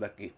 väki.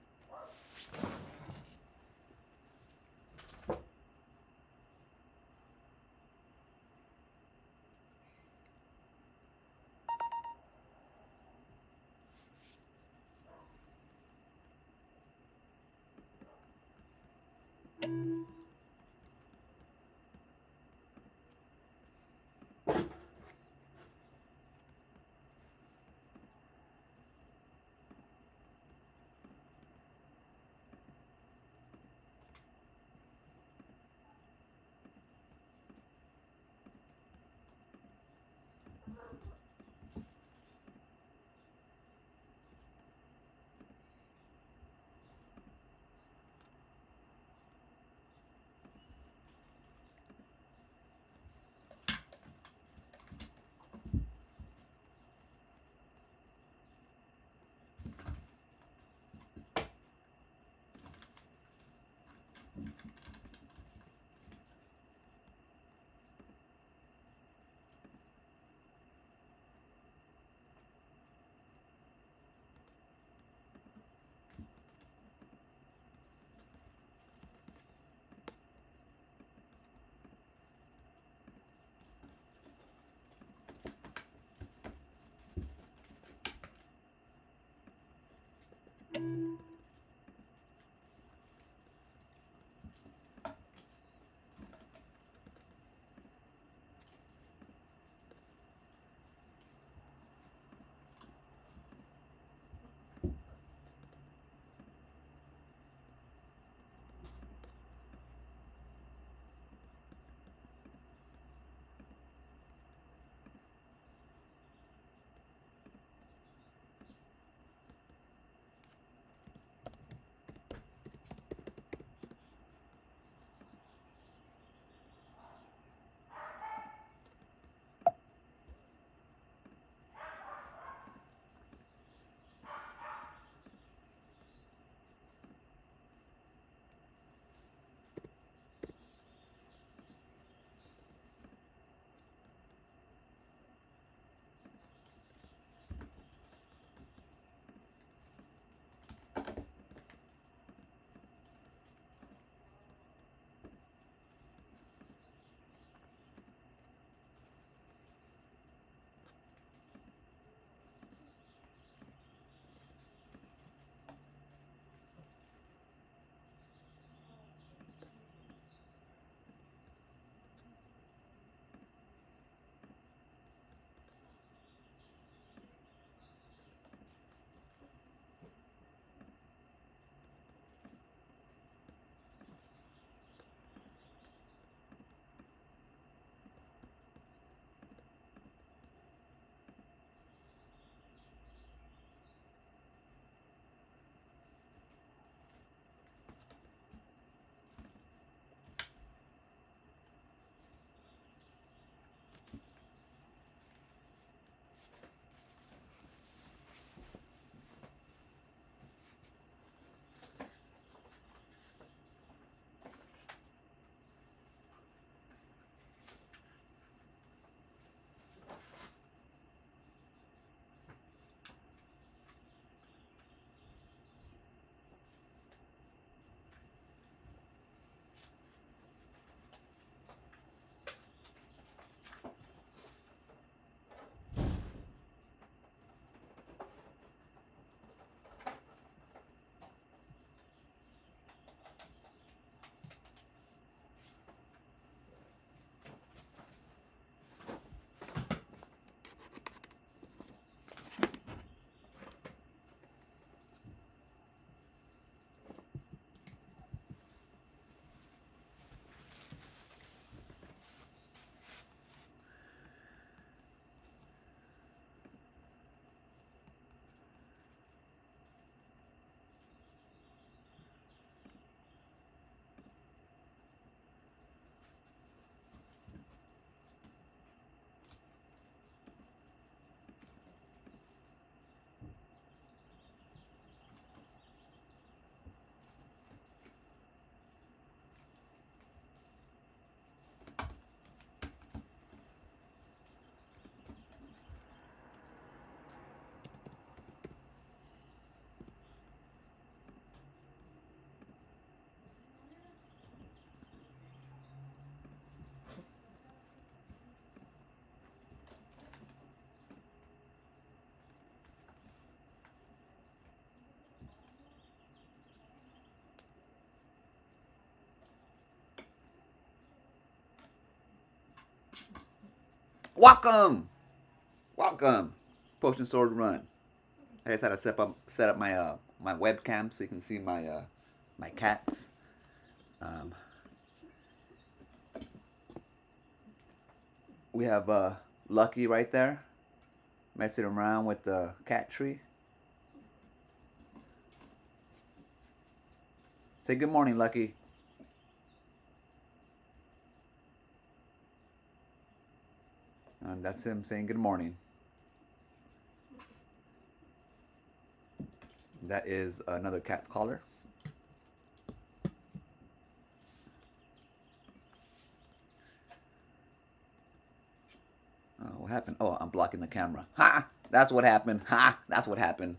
Welcome, welcome, Potion Sword Run. I just had to set up my my webcam so you can see my cats. Um, we have Lucky right there, messing around with the cat tree. Say good morning, Lucky. That's him saying good morning. That is another cat's collar. What happened? Oh, I'm blocking the camera. Ha! That's what happened. Ha! That's what happened.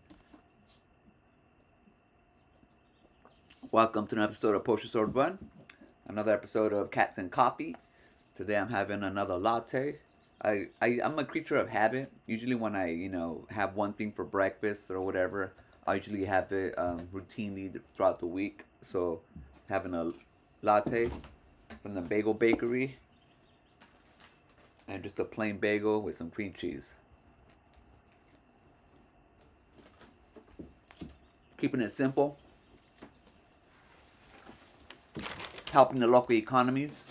Welcome to an episode of Potion Sword Run. Another episode of Cats and Coffee. Today I'm having another latte. I'm a creature of habit. Usually when I, have one thing for breakfast or whatever, I usually have it routinely throughout the week. So having a latte from the Bagel Bakery and just a plain bagel with some cream cheese. Keeping it simple. Helping the local economies.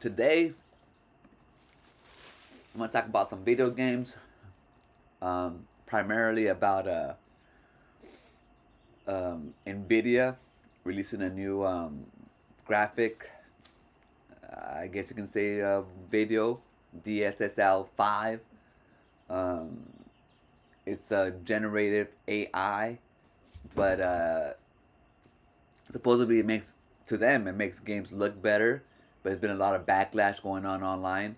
Today, I'm going to talk about some video games, primarily about Nvidia releasing a new graphic, I guess you can say video, DSSL 5. Um, it's a generative AI, but supposedly it makes games look better, but there's been a lot of backlash going on online.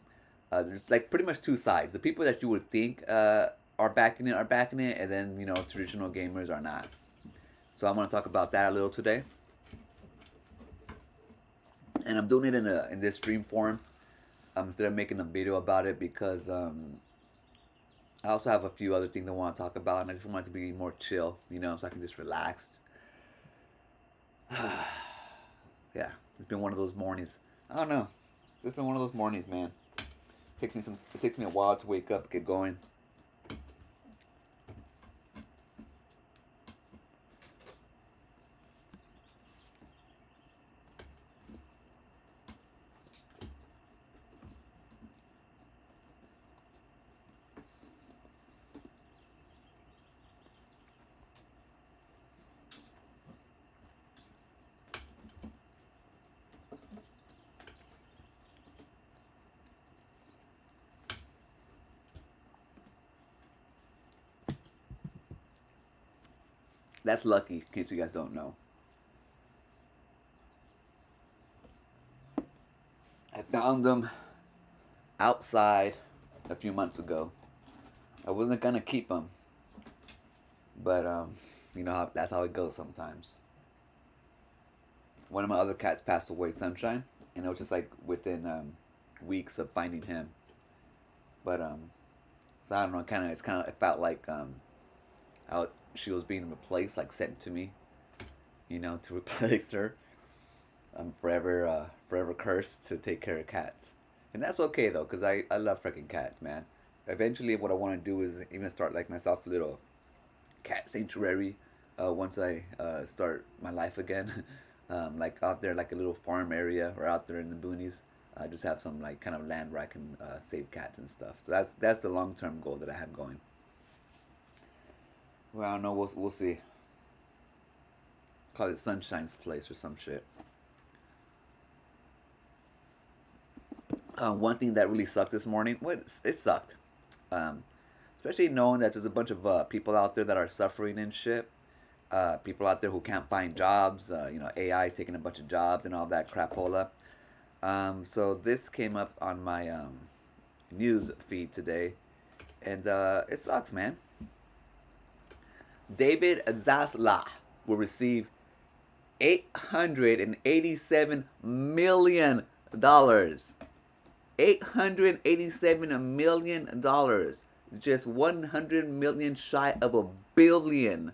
There's like pretty much two sides. The people that you would think are backing it, and then traditional gamers are not. So I'm gonna talk about that a little today, and I'm doing it in this stream form instead of making a video about it because I also have a few other things I want to talk about, and I just want it to be more chill, so I can just relax. Yeah, it's been one of those mornings. I don't know. It's just been one of those mornings, man. It takes me a while to wake up, get going. That's Lucky, in case you guys don't know. I found them outside a few months ago. I wasn't gonna keep them, but that's how it goes sometimes. One of my other cats passed away, Sunshine, and it was just like within weeks of finding him. But so I don't know. It felt like how she was being replaced, like sent to me, to replace her. I'm forever cursed to take care of cats, and that's okay though, cause I love freaking cats, man. Eventually, what I want to do is even start like myself a little cat sanctuary. Once I start my life again, like out there, like a little farm area, or out there in the boonies. I just have some like kind of land where I can save cats and stuff. So that's the long term goal that I have going. Well, I don't know. We'll see. Call it Sunshine's Place or some shit. One thing that really sucked this morning. It sucked. Um, Especially knowing that there's a bunch of people out there that are suffering and shit. People out there who can't find jobs. AI is taking a bunch of jobs and all that crapola. So this came up on my news feed today, and it sucks, man. David Zaslav will receive $887 million. $887 million. just 100 million shy of $1 billion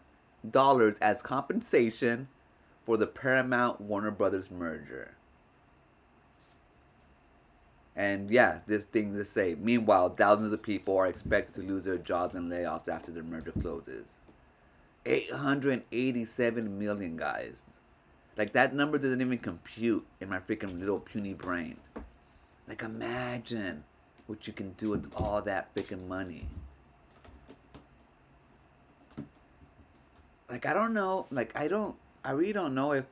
as compensation for the Paramount Warner Brothers merger. And yeah, this thing to say. Meanwhile, thousands of people are expected to lose their jobs and layoffs after the merger closes. 887 million, guys. Like, that number doesn't even compute in my freaking little puny brain. Like, imagine what you can do with all that freaking money. Like, I don't know. Like, I really don't know if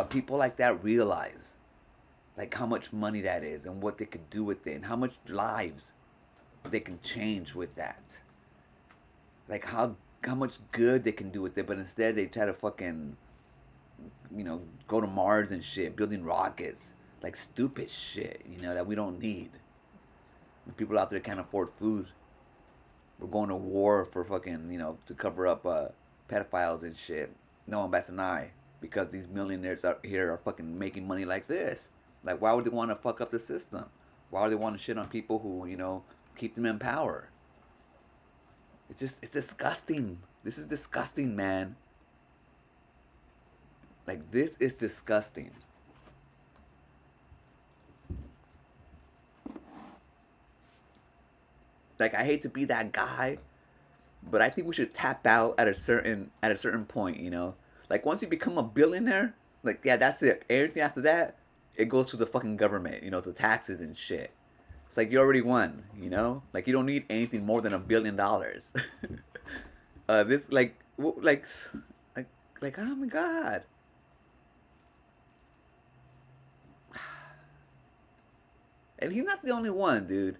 people like that realize like how much money that is and what they could do with it and how much lives they can change with that. Like how much good they can do with it, but instead they try to fucking go to Mars and shit, building rockets, like stupid shit, that we don't need. When people out there can't afford food. We're going to war for fucking, to cover up pedophiles and shit. No one bats an eye because these millionaires out here are fucking making money like this. Like, why would they want to fuck up the system? Why would they want to shit on people who, keep them in power? It's disgusting. This is disgusting, man. Like, this is disgusting. Like, I hate to be that guy, but I think we should tap out at a certain point, Like, once you become a billionaire, like, yeah, that's it. Everything after that, it goes to the fucking government, to taxes and shit. It's like you already won, Like, you don't need anything more than $1 billion. This like oh my god. And he's not the only one, dude.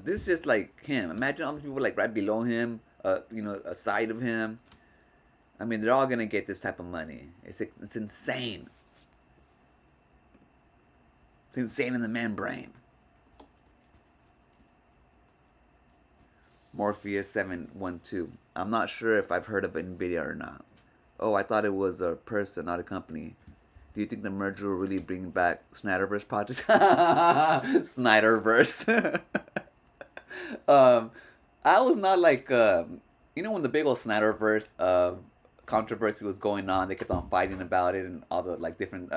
This is just like him. Imagine all the people like right below him, aside of him. I mean, they're all gonna get this type of money. It's insane. It's insane in the man brain. Morpheus 712. I'm not sure if I've heard of Nvidia or not. Oh, I thought it was a person, not a company. Do you think the merger will really bring back Snyderverse projects? Snyderverse. I was not like, when the big old Snyderverse controversy was going on, they kept on fighting about it, and all the like different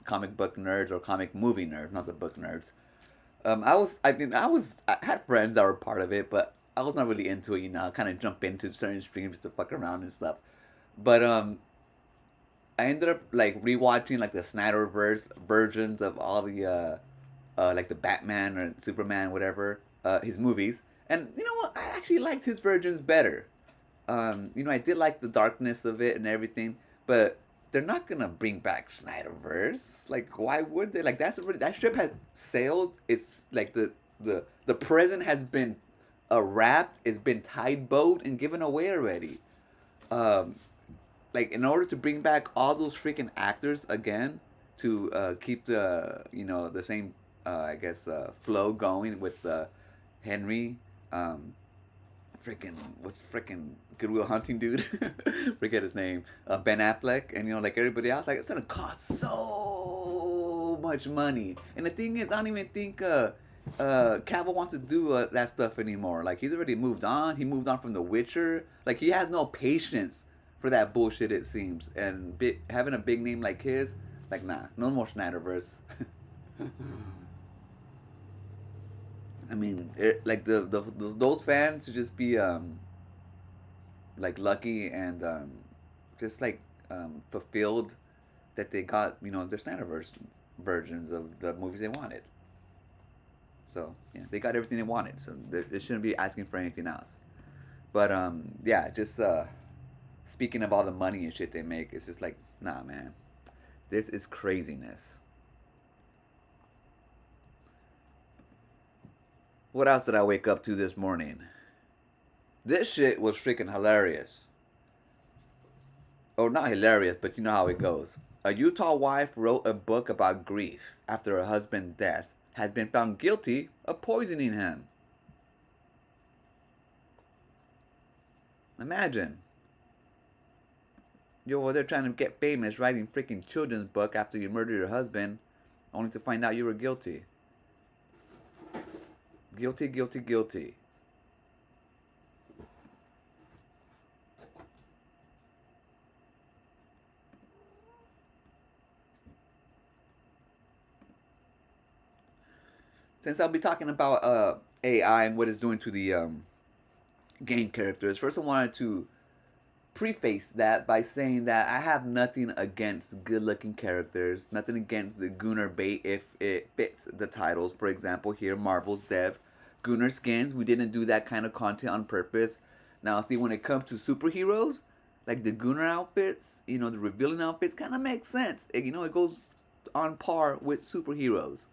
comic book nerds or comic movie nerds, not the book nerds. I had friends that were part of it, but I was not really into it. I kind of jump into certain streams to fuck around and stuff. But I ended up like rewatching like the Snyderverse versions of all the like the Batman or Superman, whatever, his movies. And you know what? I actually liked his versions better. I did like the darkness of it and everything, but they're not gonna bring back Snyderverse. Like, why would they? Like, that ship has sailed. It's like the present has been wrapped. It's been tied boat and given away already. Um, like, in order to bring back all those freaking actors again to keep the same I guess flow going with Henry. Freaking what's freaking Goodwill Hunting dude? Forget his name. Ben Affleck, and like everybody else, like it's gonna cost so much money. And the thing is, I don't even think Cavill wants to do that stuff anymore. Like, he's already moved on. He moved on from The Witcher. Like, he has no patience for that bullshit, it seems. And having a big name like his, like, nah, no more Snyderverse. I mean, like those fans should just be like lucky and just like fulfilled that they got the Snyderverse versions of the movies they wanted. So yeah, they got everything they wanted. So they shouldn't be asking for anything else. But yeah, just speaking of all the money and shit they make, it's just like, nah, man, this is craziness. What else did I wake up to this morning? This shit was freaking hilarious. Or not hilarious, but you know how it goes. A Utah wife wrote a book about grief after her husband's death has been found guilty of poisoning him. Imagine. You're over there trying to get famous writing freaking children's book after you murdered your husband, only to find out you were guilty. Guilty, guilty, guilty. Since I'll be talking about AI and what it's doing to the game characters, first I wanted to preface that by saying that I have nothing against good looking characters, nothing against the Gunnar bait if it fits the titles. For example, here, Marvel's Dev, Gunnar skins, we didn't do that kind of content on purpose. Now, see, when it comes to superheroes, like the Gunnar outfits, the revealing outfits kind of make sense. It goes on par with superheroes.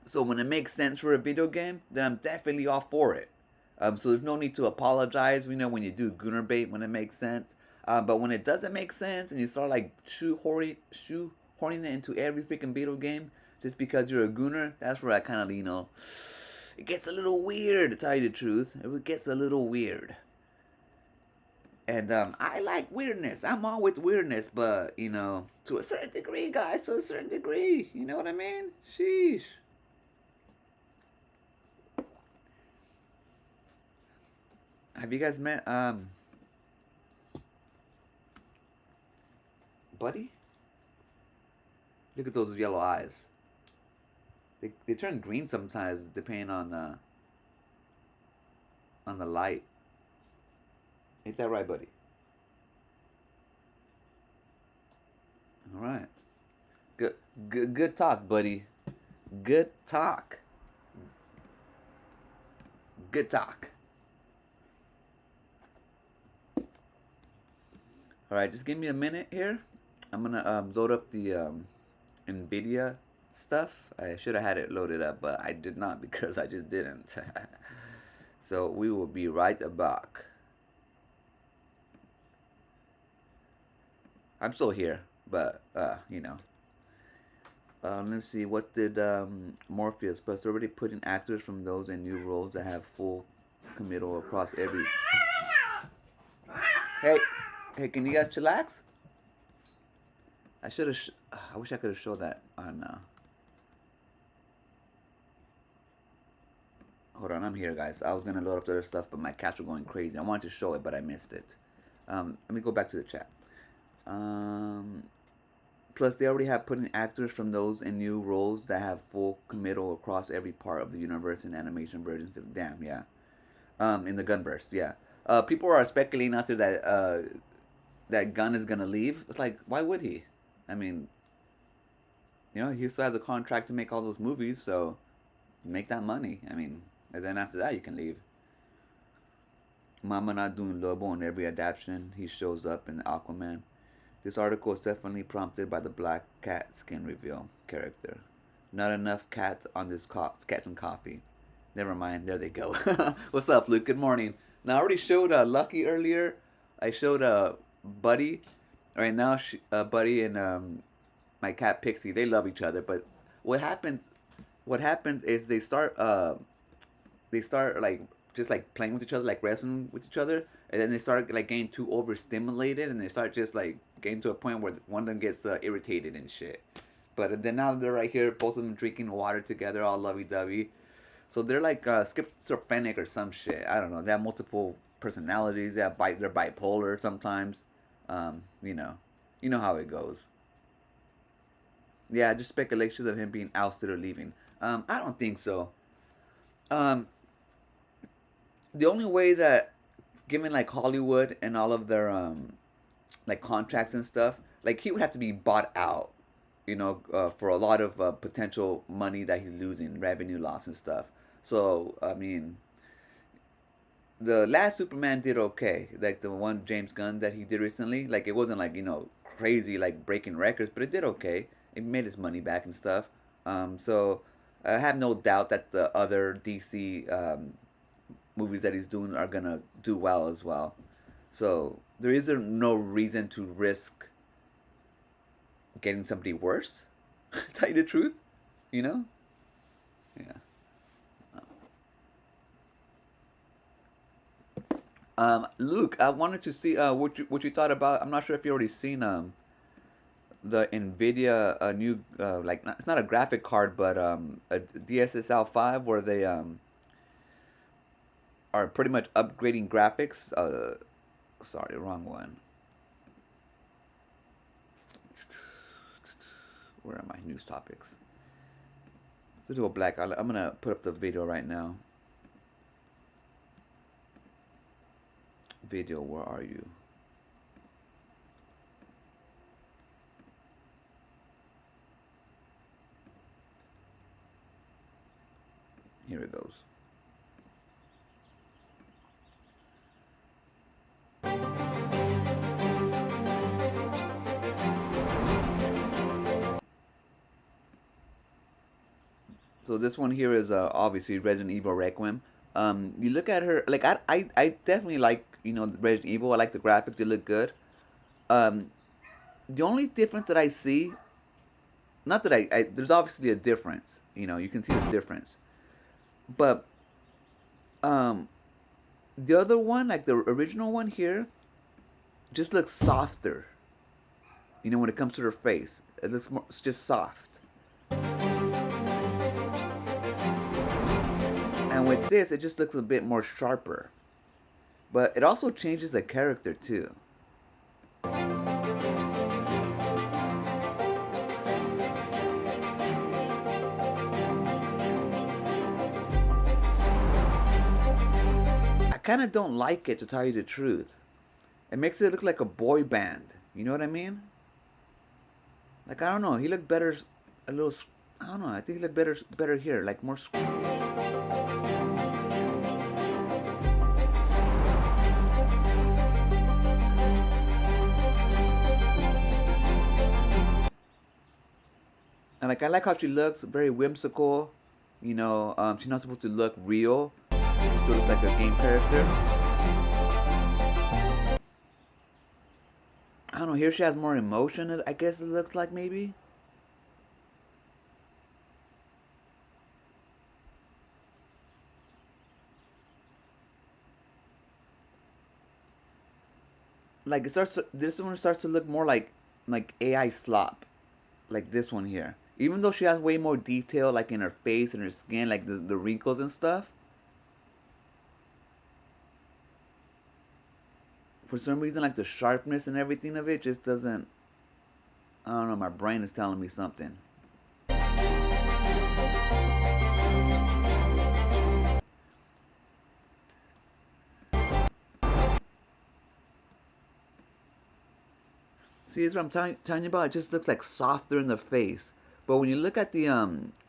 So when it makes sense for a video game, then I'm definitely all for it. So there's no need to apologize. We know when you do Gunner bait when it makes sense. But when it doesn't make sense and you start like shoehorning it into every freaking video game just because you're a Gunner, that's where I kind of, it gets a little weird to tell you the truth. It gets a little weird. And I like weirdness. I'm all with weirdness, but, to a certain degree, guys, to a certain degree. You know what I mean? Sheesh. Have you guys met Buddy? Look at those yellow eyes. They turn green sometimes depending on the light. Ain't that right, Buddy? All right. Good talk, Buddy. Good talk. Good talk. All right, just give me a minute here. I'm gonna load up the Nvidia stuff. I should have had it loaded up, but I did not because I just didn't. So we will be right back. I'm still here, but let's see. What did Morpheus? Plus, already putting actors from those in new roles that have full committal across every. Hey. Hey, can you guys chillax? I should have. I wish I could have showed that on. Hold on, I'm here, guys. I was gonna load up the other stuff, but my cats were going crazy. I wanted to show it, but I missed it. Let me go back to the chat. Plus, they already have put in actors from those in new roles that have full committal across every part of the universe in animation versions. Damn, yeah. In the Gunverse, yeah. People are speculating out there that Gunn is gonna leave. It's like, why would he? I mean, he still has a contract to make all those movies, so make that money. I mean, and then after that, you can leave. Mama not doing Lobo in every adaptation. He shows up in Aquaman. This article is definitely prompted by the black cat skin reveal character. Not enough cats on this cats and coffee. Never mind. There they go. What's up, Luke? Good morning. Now I already showed Lucky earlier. I showed Buddy. Right now, Buddy and my cat Pixie, they love each other. But what happens? What happens is they start like just like playing with each other, like wrestling with each other, and then they start like getting too overstimulated, and they start just like getting to a point where one of them gets irritated and shit. But then now they're right here, both of them drinking water together, all lovey-dovey. So they're like schizophrenic or some shit. I don't know. They have multiple personalities. They're bipolar sometimes. Um, you know, you know how it goes. Yeah, just speculations of him being ousted or leaving. I don't think so. Um, the only way that, given like Hollywood and all of their like contracts and stuff, like he would have to be bought out, for a lot of potential money that he's losing, revenue loss and stuff. So I mean, the last Superman did okay, like the one James Gunn that he did recently. Like it wasn't like crazy like breaking records, but it did okay. It made its money back and stuff. So I have no doubt that the other DC movies that he's doing are gonna do well as well. So there is no reason to risk getting somebody worse. To tell you the truth, you know? Yeah. Luke, I wanted to see what you thought about. I'm not sure if you already seen the Nvidia new like it's not a graphic card but a DSSL 5 where they are pretty much upgrading graphics. Sorry, wrong one. Where are my news topics? Let's do a black. I'm gonna put up the video right now. Video, where are you? Here it goes. So this one here is obviously Resident Evil Requiem. You look at her, like I definitely like, you know, Resident Evil. I like the graphics; they look good. Um, the only difference that I see, not that there's obviously a difference. You know, you can see the difference, but um, the other one, like the original one here, just looks softer. You know, when it comes to her face, it looks more, it's just soft. And with this, it just looks a bit more sharper. But it also changes the character too. I kind of don't like it, to tell you the truth. It makes it look like a boy band. You know what I mean? Like, I don't know. He looked better, a little. I don't know. I think he looked better here, like more. And like, I like how she looks, very whimsical. You know, she's not supposed to look real. She still looks like a game character. I don't know. Here she has more emotion. I guess it looks like maybe. Like it starts. This one starts to look more like AI slop, like this one here. Even though she has way more detail, like in her face and her skin, like the wrinkles and stuff. For some reason, like the sharpness and everything of it just doesn't. I don't know. My brain is telling me something. See, that's what I'm telling you about. It just looks like softer in the face. But when you look at the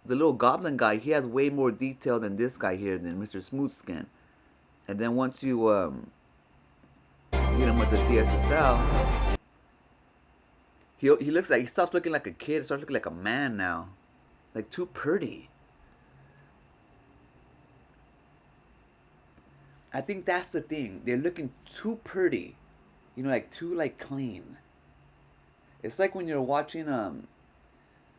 little goblin guy, he has way more detail than this guy here, than Mr. Smoothskin. And then once you hit him with the DSSL, he looks like he stops looking like a kid, starts looking like a man now, like too pretty. I think that's the thing. They're looking too pretty, you know, like too like clean. It's like when you're watching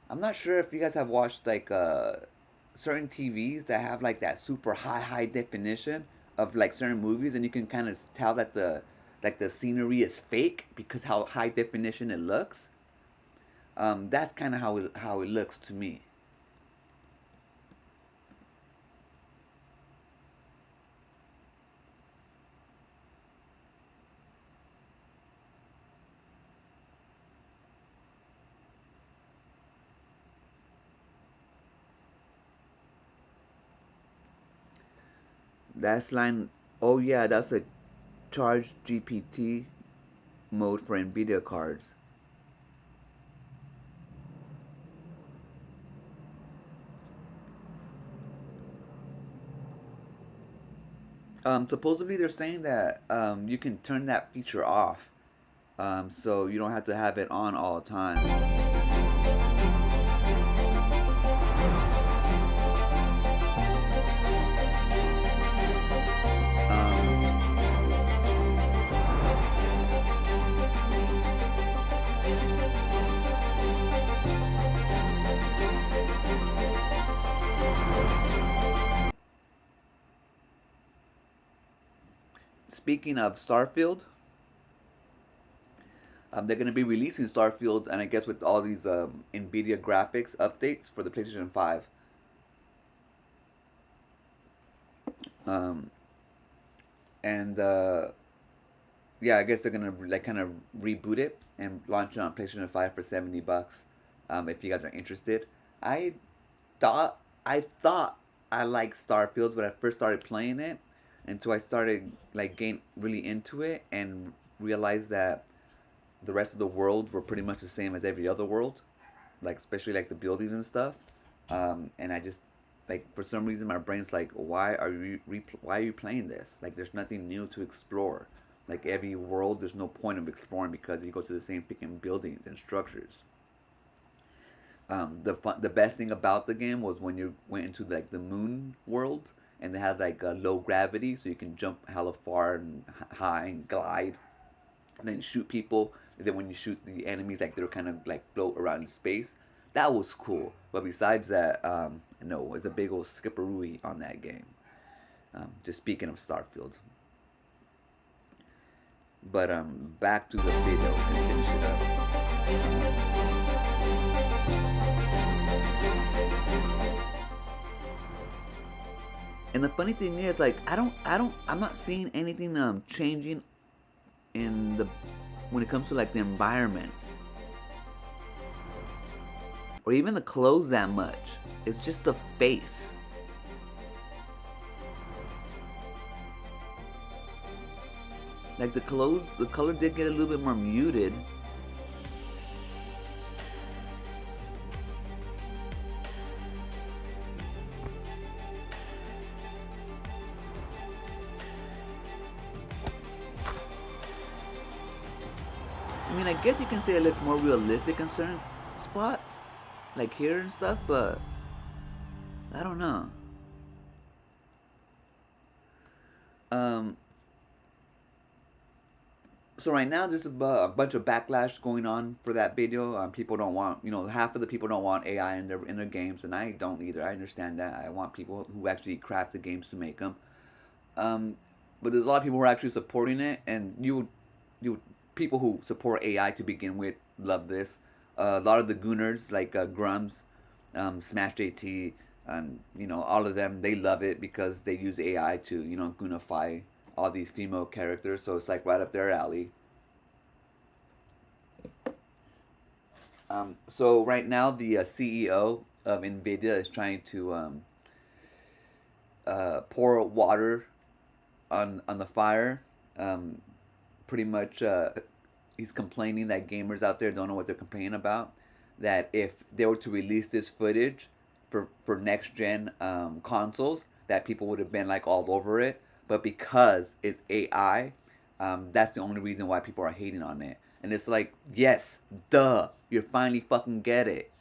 I'm not sure if you guys have watched like certain TVs that have like that super high definition of like certain movies, and you can kind of tell that the scenery is fake because how high definition it looks. That's kind of how it looks to me. That's line. Oh yeah, that's a charge GPT mode for Nvidia cards. Supposedly they're saying that you can turn that feature off, so you don't have to have it on all the time. Speaking of Starfield, They're gonna be releasing Starfield, and I guess with all these Nvidia graphics updates for the PlayStation 5. Um, and yeah, I guess they're gonna like kind of reboot it and launch it on PlayStation 5 for $70. If you guys are interested, I thought I thought I liked Starfield when I first started playing it, until I started like getting really into it and realized that the rest of the world were pretty much the same as every other world, like especially like the buildings and stuff. And I just like for some reason my brain's like, why are you playing this? Like there's nothing new to explore. Like every world, there's no point of exploring because you go to the same freaking buildings and structures. The best thing about the game was when you went into like the moon world and they had like low gravity, so you can jump hella far and high and glide, and then shoot people. And then when you shoot the enemies, like they're kind of like float around in space. That was cool. But besides that, no, it's a big old skipperooey on that game. Just speaking of Starfield. But back to the video and finish it up. And the funny thing is, like, I'm not seeing anything changing in the when it comes to like the environments or even the clothes that much. It's just the face. Like the clothes, the color did get a little bit more muted. I mean, I guess you can say it looks more realistic in certain spots, like here and stuff, but I don't know. Um, so right now there's a bunch of backlash going on for that video. People don't want, half of the people don't want AI in their games, and I don't either. I understand that. I want people who actually craft the games to make them. Um, but there's a lot of people who are actually supporting it, and you people who support AI to begin with love this. A lot of the gooners like Grums, Smash JT, and all of them, they love it because they use AI to goonify all these female characters. So it's like right up their alley. So right now the CEO of Nvidia is trying to pour water on the fire. Um, Pretty much, he's complaining that gamers out there don't know what they're complaining about. That if they were to release this footage for next gen consoles, that people would have been like all over it. But because it's AI, that's the only reason why people are hating on it. And it's like, yes, duh, you finally fucking get it.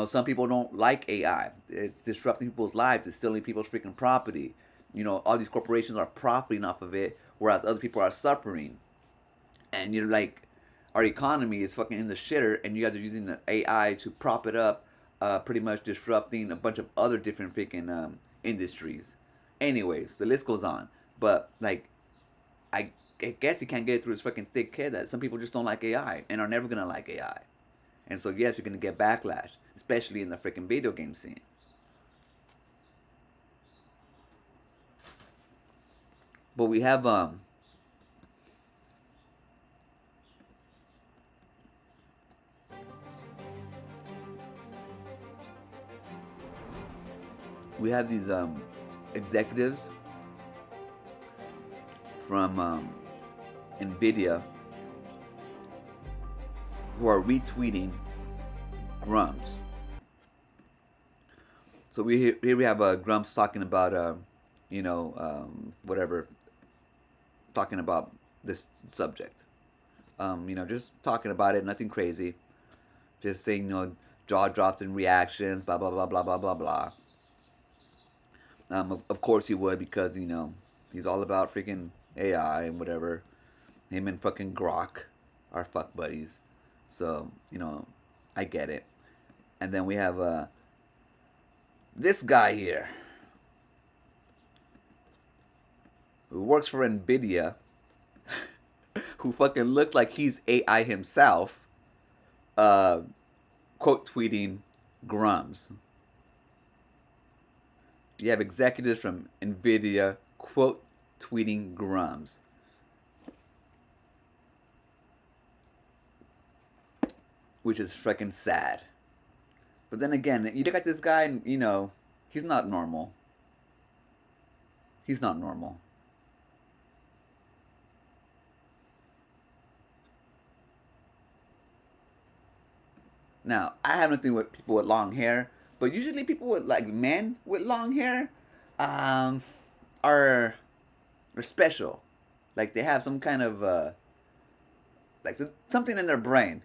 Some people don't like AI. It's disrupting people's lives. It's stealing people's freaking property. All these corporations are profiting off of it, whereas other people are suffering. And you're like, our economy is fucking in the shitter, and you guys are using the AI to prop it up, pretty much disrupting a bunch of other different freaking industries. Anyways, the list goes on. But like, I guess he can't get it through his fucking thick head that some people just don't like AI and are never gonna like AI. And so yes, you're gonna get backlash, especially in the freaking video game scene. But we have these executives from Nvidia who are retweeting Grumps. So here we have Grumps talking about whatever, talking about this subject. Just talking about it, nothing crazy. Just saying, jaw dropped in reactions, blah blah blah blah blah blah blah. Of course he would, because he's all about freaking AI and whatever. Him and fucking Grok are fuck buddies, so I get it. And then we have this guy here who works for Nvidia, who fucking looks like he's AI himself, uh, quote tweeting Grums. You have executives from Nvidia quote tweeting Grums, which is freaking sad. But then again, you look at this guy and he's not normal. He's not normal. Now, I have nothing with people with long hair, but usually people with like men with long hair, um, are special. Like they have some kind of like something in their brain.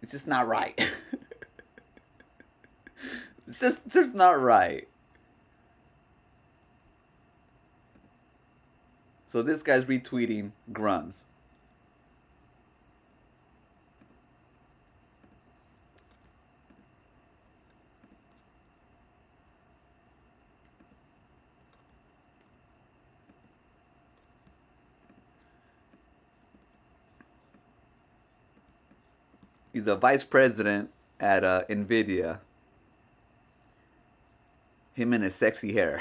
It's just not right. It's just not right. So this guy's retweeting Grums. He's a vice president at Nvidia. Him and his sexy hair.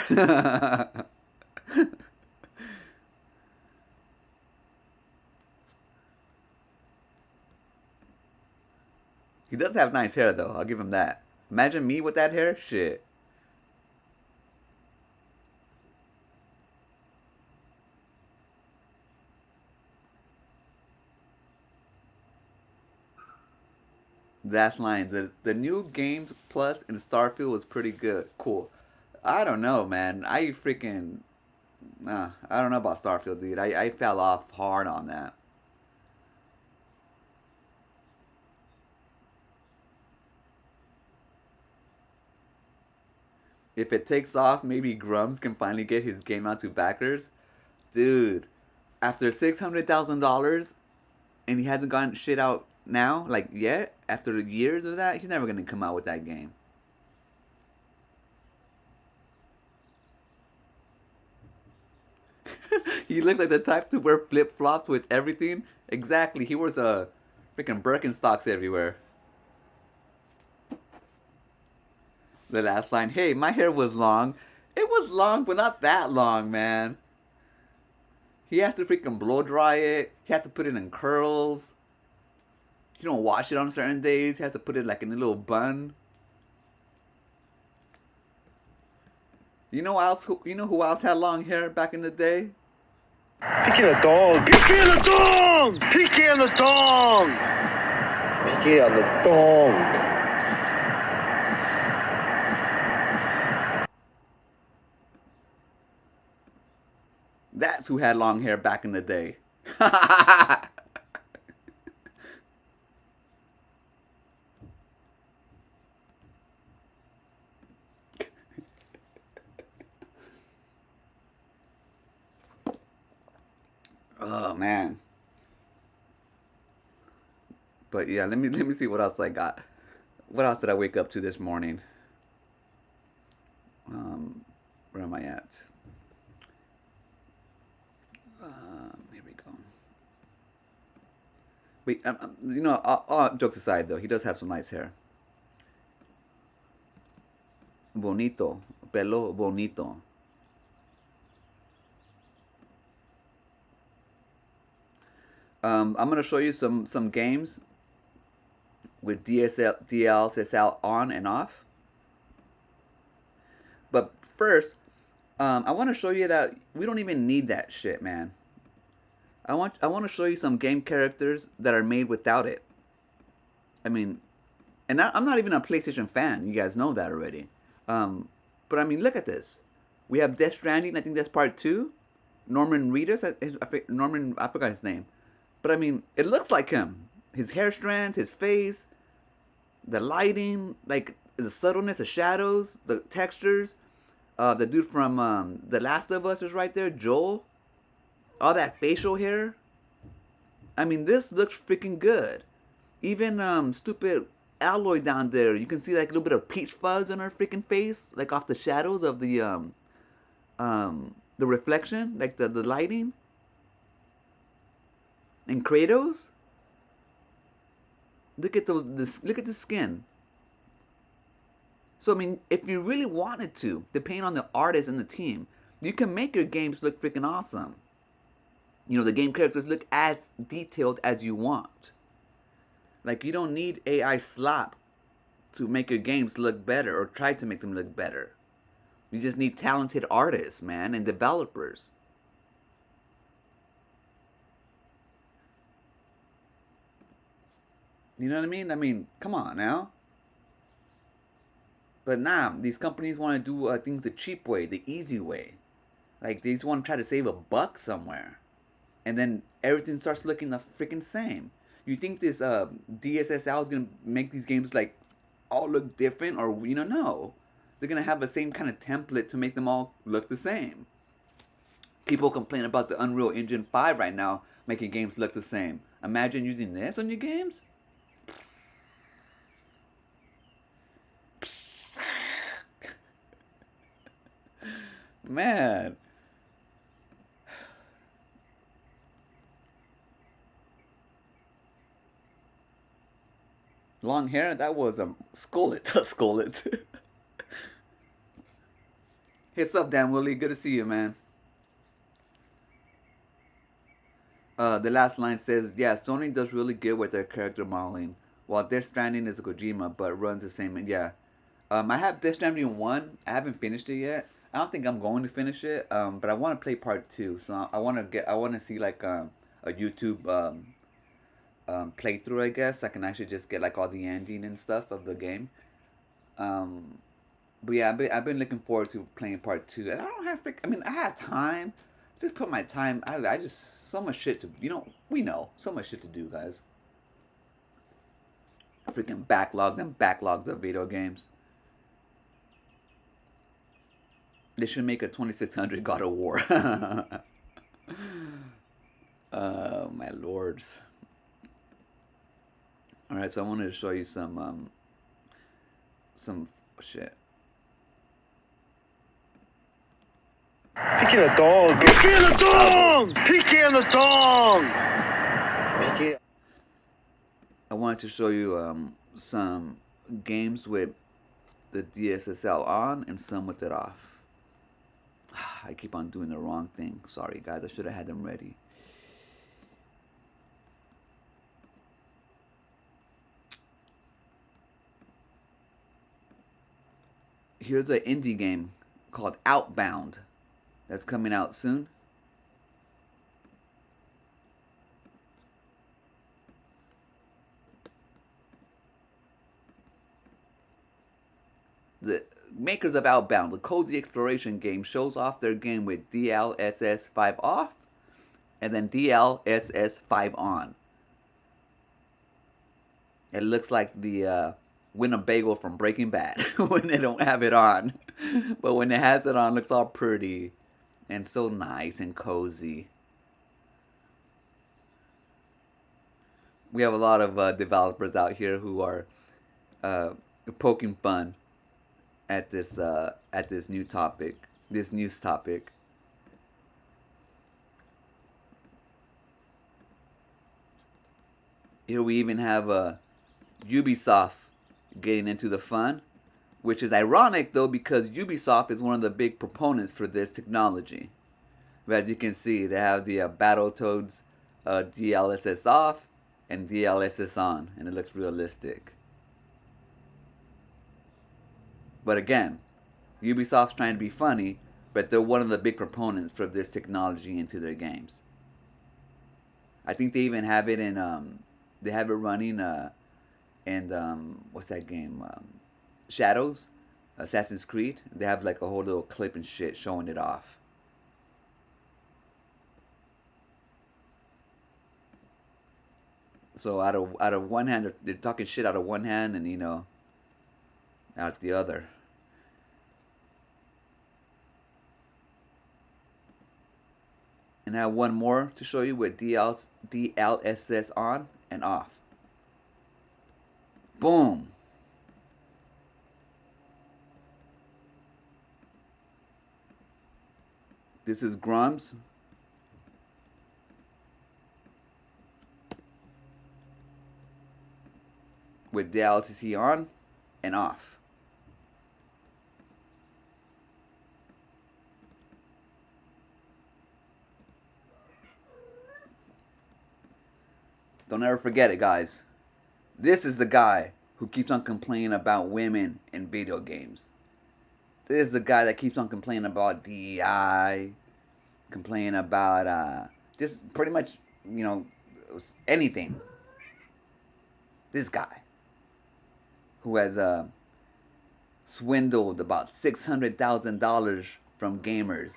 He does have nice hair though. I'll give him that. Imagine me with that hair. Shit. Last line. The new Games Plus in Starfield was pretty good. Cool. I don't know, man. I don't know about Starfield, dude. I fell off hard on that. If it takes off, maybe Grums can finally get his game out to backers. Dude, after $600,000 and he hasn't gotten shit out now, like yet, after years of that, he's never gonna come out with that game. He looks like the type to wear flip flops with everything. Exactly, he wears freaking Birkenstocks everywhere. The last line, hey, my hair was long. It was long, but not that long, man. He has to freaking blow dry it. He has to put it in curls. He don't wash it on certain days. He has to put it like in a little bun. You know who else had long hair back in the day? Picky the dog. Picky the dog. Picky the dog. Picky the dog. That's who had long hair back in the day. Oh man. But yeah, let me see what else I got. What else did I wake up to this morning? Where am I at? Here we go. Wait, all jokes aside though, he does have some nice hair. Bonito, pelo bonito. I'm gonna show you some games with DLSS on and off. But first, I want to show you that we don't even need that shit, man. I want to show you some game characters that are made without it. I mean, and I'm not even a PlayStation fan. You guys know that already. But I mean, look at this. We have Death Stranding. I think that's part 2. Norman Reedus. I forgot his name. But I mean, it looks like him. His hair strands, his face, the lighting, like the subtleness of shadows, the textures. The dude from The Last of Us is right there, Joel. All that facial hair. I mean, this looks freaking good. Even stupid Alloy down there, you can see like a little bit of peach fuzz on her freaking face, like off the shadows of the reflection, like the lighting. And Kratos, look at look at the skin. So I mean, if you really wanted to, depending on the artist and the team, you can make your games look freaking awesome. You know, the game characters look as detailed as you want. Like you don't need AI slop to make your games look better or try to make them look better. You just need talented artists, man, and developers. You know what I mean? I mean, come on now. But nah, these companies want to do things the cheap way, the easy way. Like they just want to try to save a buck somewhere, and then everything starts looking the freaking same. You think this DSSL is gonna make these games like all look different, or you know, no, they're gonna have the same kind of template to make them all look the same. People complain about the Unreal Engine 5 right now making games look the same. Imagine using this on your games. Man. Long hair? That was a skullet. A skullet. Hey, what's up, Dan Willie? Good to see you, man. The last line says, yeah, Sony does really good with their character modeling, while Death Stranding is a Kojima, but runs the same. Yeah. I have Death Stranding 1. I haven't finished it yet. I don't think I'm going to finish it, but I want to play part 2. So I want to see like a YouTube playthrough, I guess. I can actually just get like all the ending and stuff of the game. Um, but yeah, I've been looking forward to playing part 2. I don't have, I mean, I have time. Just put my time. I just, so much shit to, we know, so much shit to do, guys. Freaking backlogged and backlogged of video games. They should make a 2600 God of War. My lords. All right, so I wanted to show you some shit. Picking a dog. Picking a dog. Picking a dog. Picking. I wanted to show you some games with the DSSL on and some with it off. I keep on doing the wrong thing. Sorry, guys. I should have had them ready. Here's an indie game called Outbound that's coming out soon. The makers of Outbound, the cozy exploration game, shows off their game with DLSS 5 off and then DLSS 5 on. It looks like the Winnebago from Breaking Bad when they don't have it on. But when it has it on, it looks all pretty and so nice and cozy. We have a lot of developers out here who are poking fun at this new topic, this news topic. Here we even have Ubisoft getting into the fun, which is ironic though because Ubisoft is one of the big proponents for this technology. But as you can see, they have the Battletoads DLSS off and DLSS on, and it looks realistic. But again, Ubisoft's trying to be funny, but they're one of the big proponents for this technology into their games. I think they even have it in they have it running in what's that game? Shadows, Assassin's Creed. They have like a whole little clip and shit showing it off. So out of one hand, they're talking shit out of one hand, and out the other. And I have one more to show you with DLSS on and off. Boom. This is Grumps. with the LTC on and off. Don't ever forget it, guys. This is the guy who keeps on complaining about women in video games. This is the guy that keeps on complaining about DEI, complaining about just pretty much, you know, anything. This guy who has swindled about $600,000 from gamers,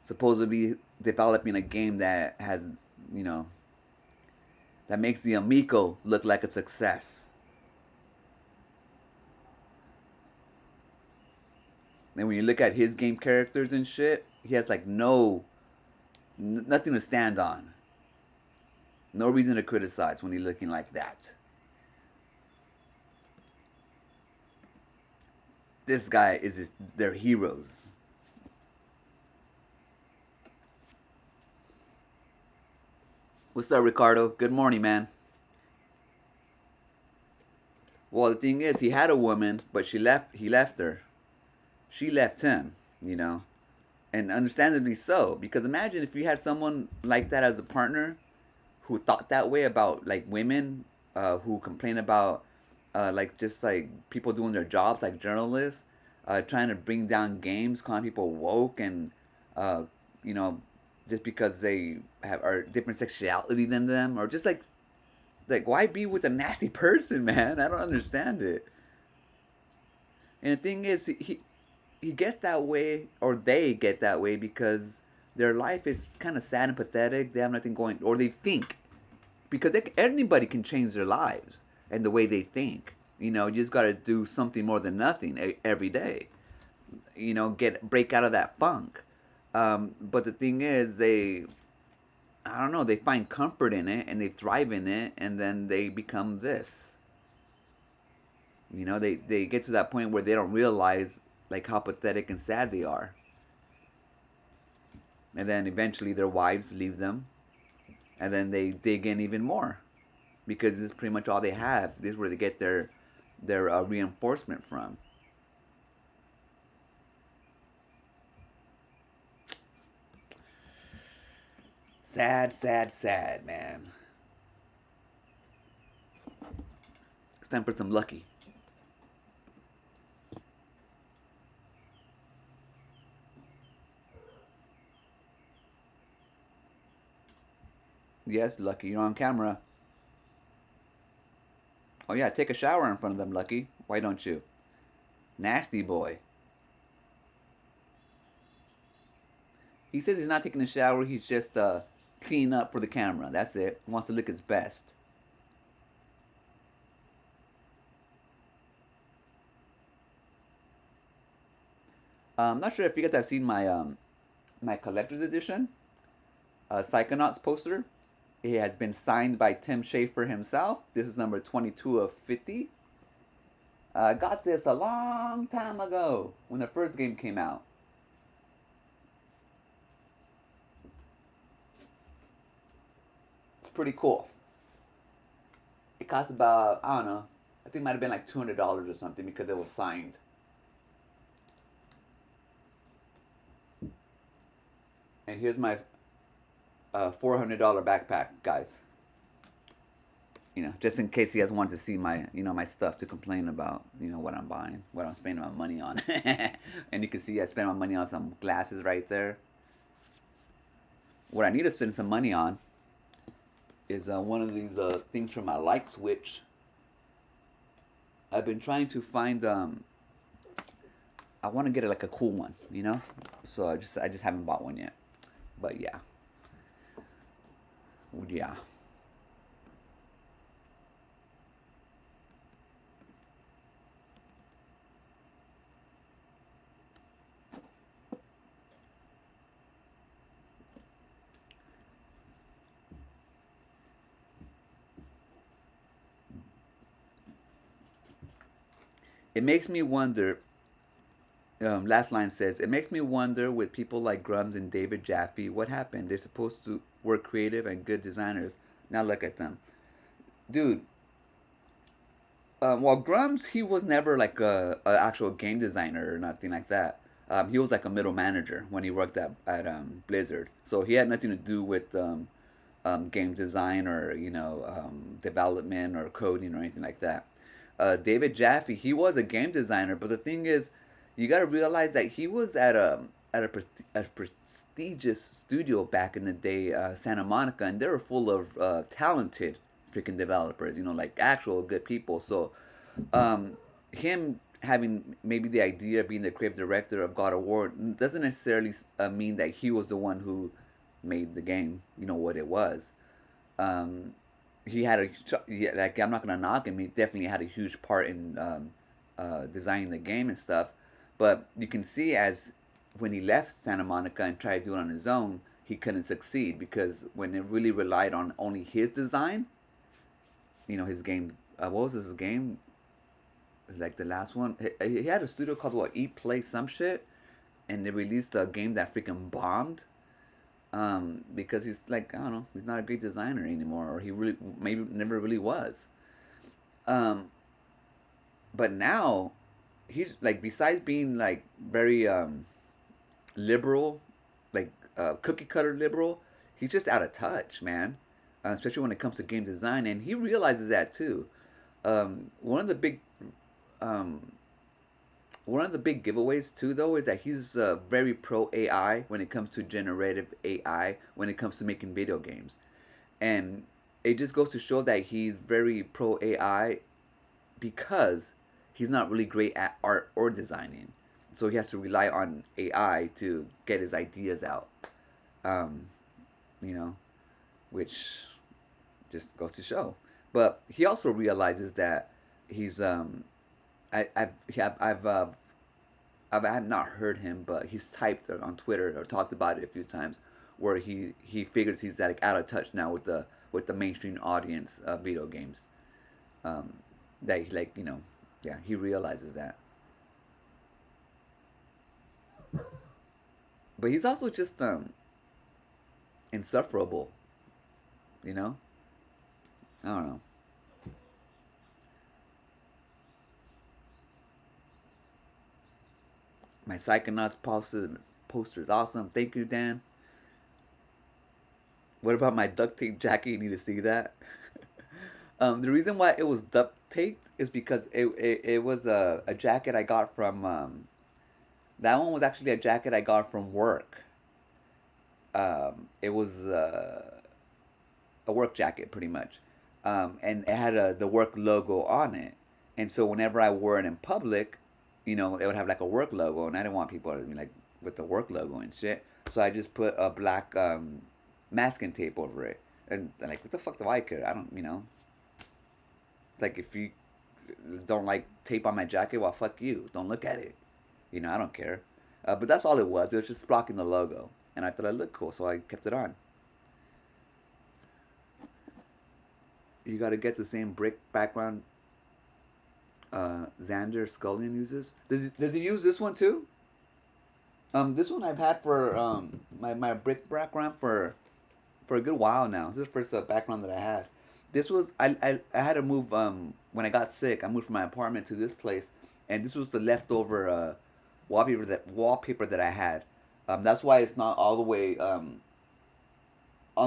supposedly developing a game that has, you know, that makes the Amico look like a success. And when you look at his game characters and shit, he has like nothing to stand on. No reason to criticize when he's looking like that. This guy is their heroes. What's up, Ricardo? Good morning, man. Well, the thing is, he had a woman, but he left her. She left him, you know. And understandably so, because imagine if you had someone like that as a partner who thought that way about like women, who complain about like just like people doing their jobs, like journalists, trying to bring down games, calling people woke, and uh, you know, just because they have are different sexuality than them, or just like why be with a nasty person, man? I don't understand it. And the thing is, he gets that way, or they get that way because their life is kind of sad and pathetic. They have nothing going, or they think, because anybody can change their lives and the way they think. You know, you just got to do something more than nothing every day. You know, break out of that funk. But the thing is, I don't know, they find comfort in it and they thrive in it, and then they become this. You know, they get to that point where they don't realize like how pathetic and sad they are. And then eventually their wives leave them, and then they dig in even more because this is pretty much all they have. This is where they get their reinforcement from. Sad, sad, sad, man. It's time for some Lucky. Yes, Lucky, you're on camera. Oh yeah, take a shower in front of them, Lucky. Why don't you? Nasty boy. He says he's not taking a shower. He's just cleaning up for the camera. That's it. He wants to look his best. I'm not sure if you guys have seen my collector's edition, Psychonauts poster. It has been signed by Tim Schafer himself. This is number 22 of 50. I got this a long time ago when the first game came out. It's pretty cool. It cost about, I don't know, I think it might have been like $200 or something because it was signed. And here's my $400 backpack, guys. You know, just in case you guys want to see my, my stuff to complain about, what I'm buying, what I'm spending my money on. And you can see I spent my money on some glasses right there. What I need to spend some money on is one of these things from my light switch. I've been trying to find, I want to get like a cool one, So I just haven't bought one yet. But yeah. Yeah. It makes me wonder. Last line says, it makes me wonder with people like Grums and David Jaffe, what happened? They're supposed to work creative and good designers. Now look at them. Dude, Well, Grumps, he was never like a actual game designer or nothing like that. He was like a middle manager when he worked at Blizzard, so he had nothing to do with game design or development or coding or anything like that. David Jaffe, he was a game designer, but the thing is, you got to realize that he was at a prestigious studio back in the day, Santa Monica, and they were full of talented freaking developers, like actual good people. So, um, him having maybe the idea of being the creative director of God of War doesn't necessarily mean that he was the one who made the game, what it was. Um, he had like, I'm not gonna knock him. He definitely had a huge part in designing the game and stuff. But you can see as when he left Santa Monica and tried to do it on his own, he couldn't succeed because when it really relied on only his design, his game. What was his game? Like the last one, he had a studio called what? Eat Play some shit, and they released a game that freaking bombed. Because he's like, I don't know, he's not a great designer anymore, or he really maybe never really was. Um, but now he's like, besides being like very liberal, like cookie cutter liberal, he's just out of touch, man. Especially when it comes to game design, and he realizes that too. One of the big um, one of the big giveaways too, though, is that he's very pro AI when it comes to generative AI when it comes to making video games, and it just goes to show that he's very pro AI because he's not really great at art or designing, so he has to rely on AI to get his ideas out. Um, you know, which just goes to show. But he also realizes that he's I have not heard him, but he's typed on Twitter or talked about it a few times, where he figures he's like out of touch now with the mainstream audience of video games. Um, that he like yeah, he realizes that, but he's also just insufferable. You know, I don't know. My Psychonauts poster is awesome. Thank you, Dan. What about my duct tape jacket? You need to see that. The reason why it was duct taped is because it was a jacket I got from. That one was actually a jacket I got from work. It was a work jacket, pretty much, and it had the work logo on it. And so whenever I wore it in public, it would have like a work logo, and I didn't want people to be like with the work logo and shit. So I just put a black masking tape over it, and like, what the fuck do I care? I don't, like, if you don't like tape on my jacket, well, fuck you. Don't look at it. I don't care. But that's all it was. It was just blocking the logo, and I thought it looked cool, so I kept it on. You got to get the same brick background Xander Scullion uses. Does he use this one too? This one I've had for my brick background for a good while now. This is the first background that I had. This was I had to move when I got sick. I moved from my apartment to this place, and this was the leftover wallpaper that I had. That's why it's not all the way on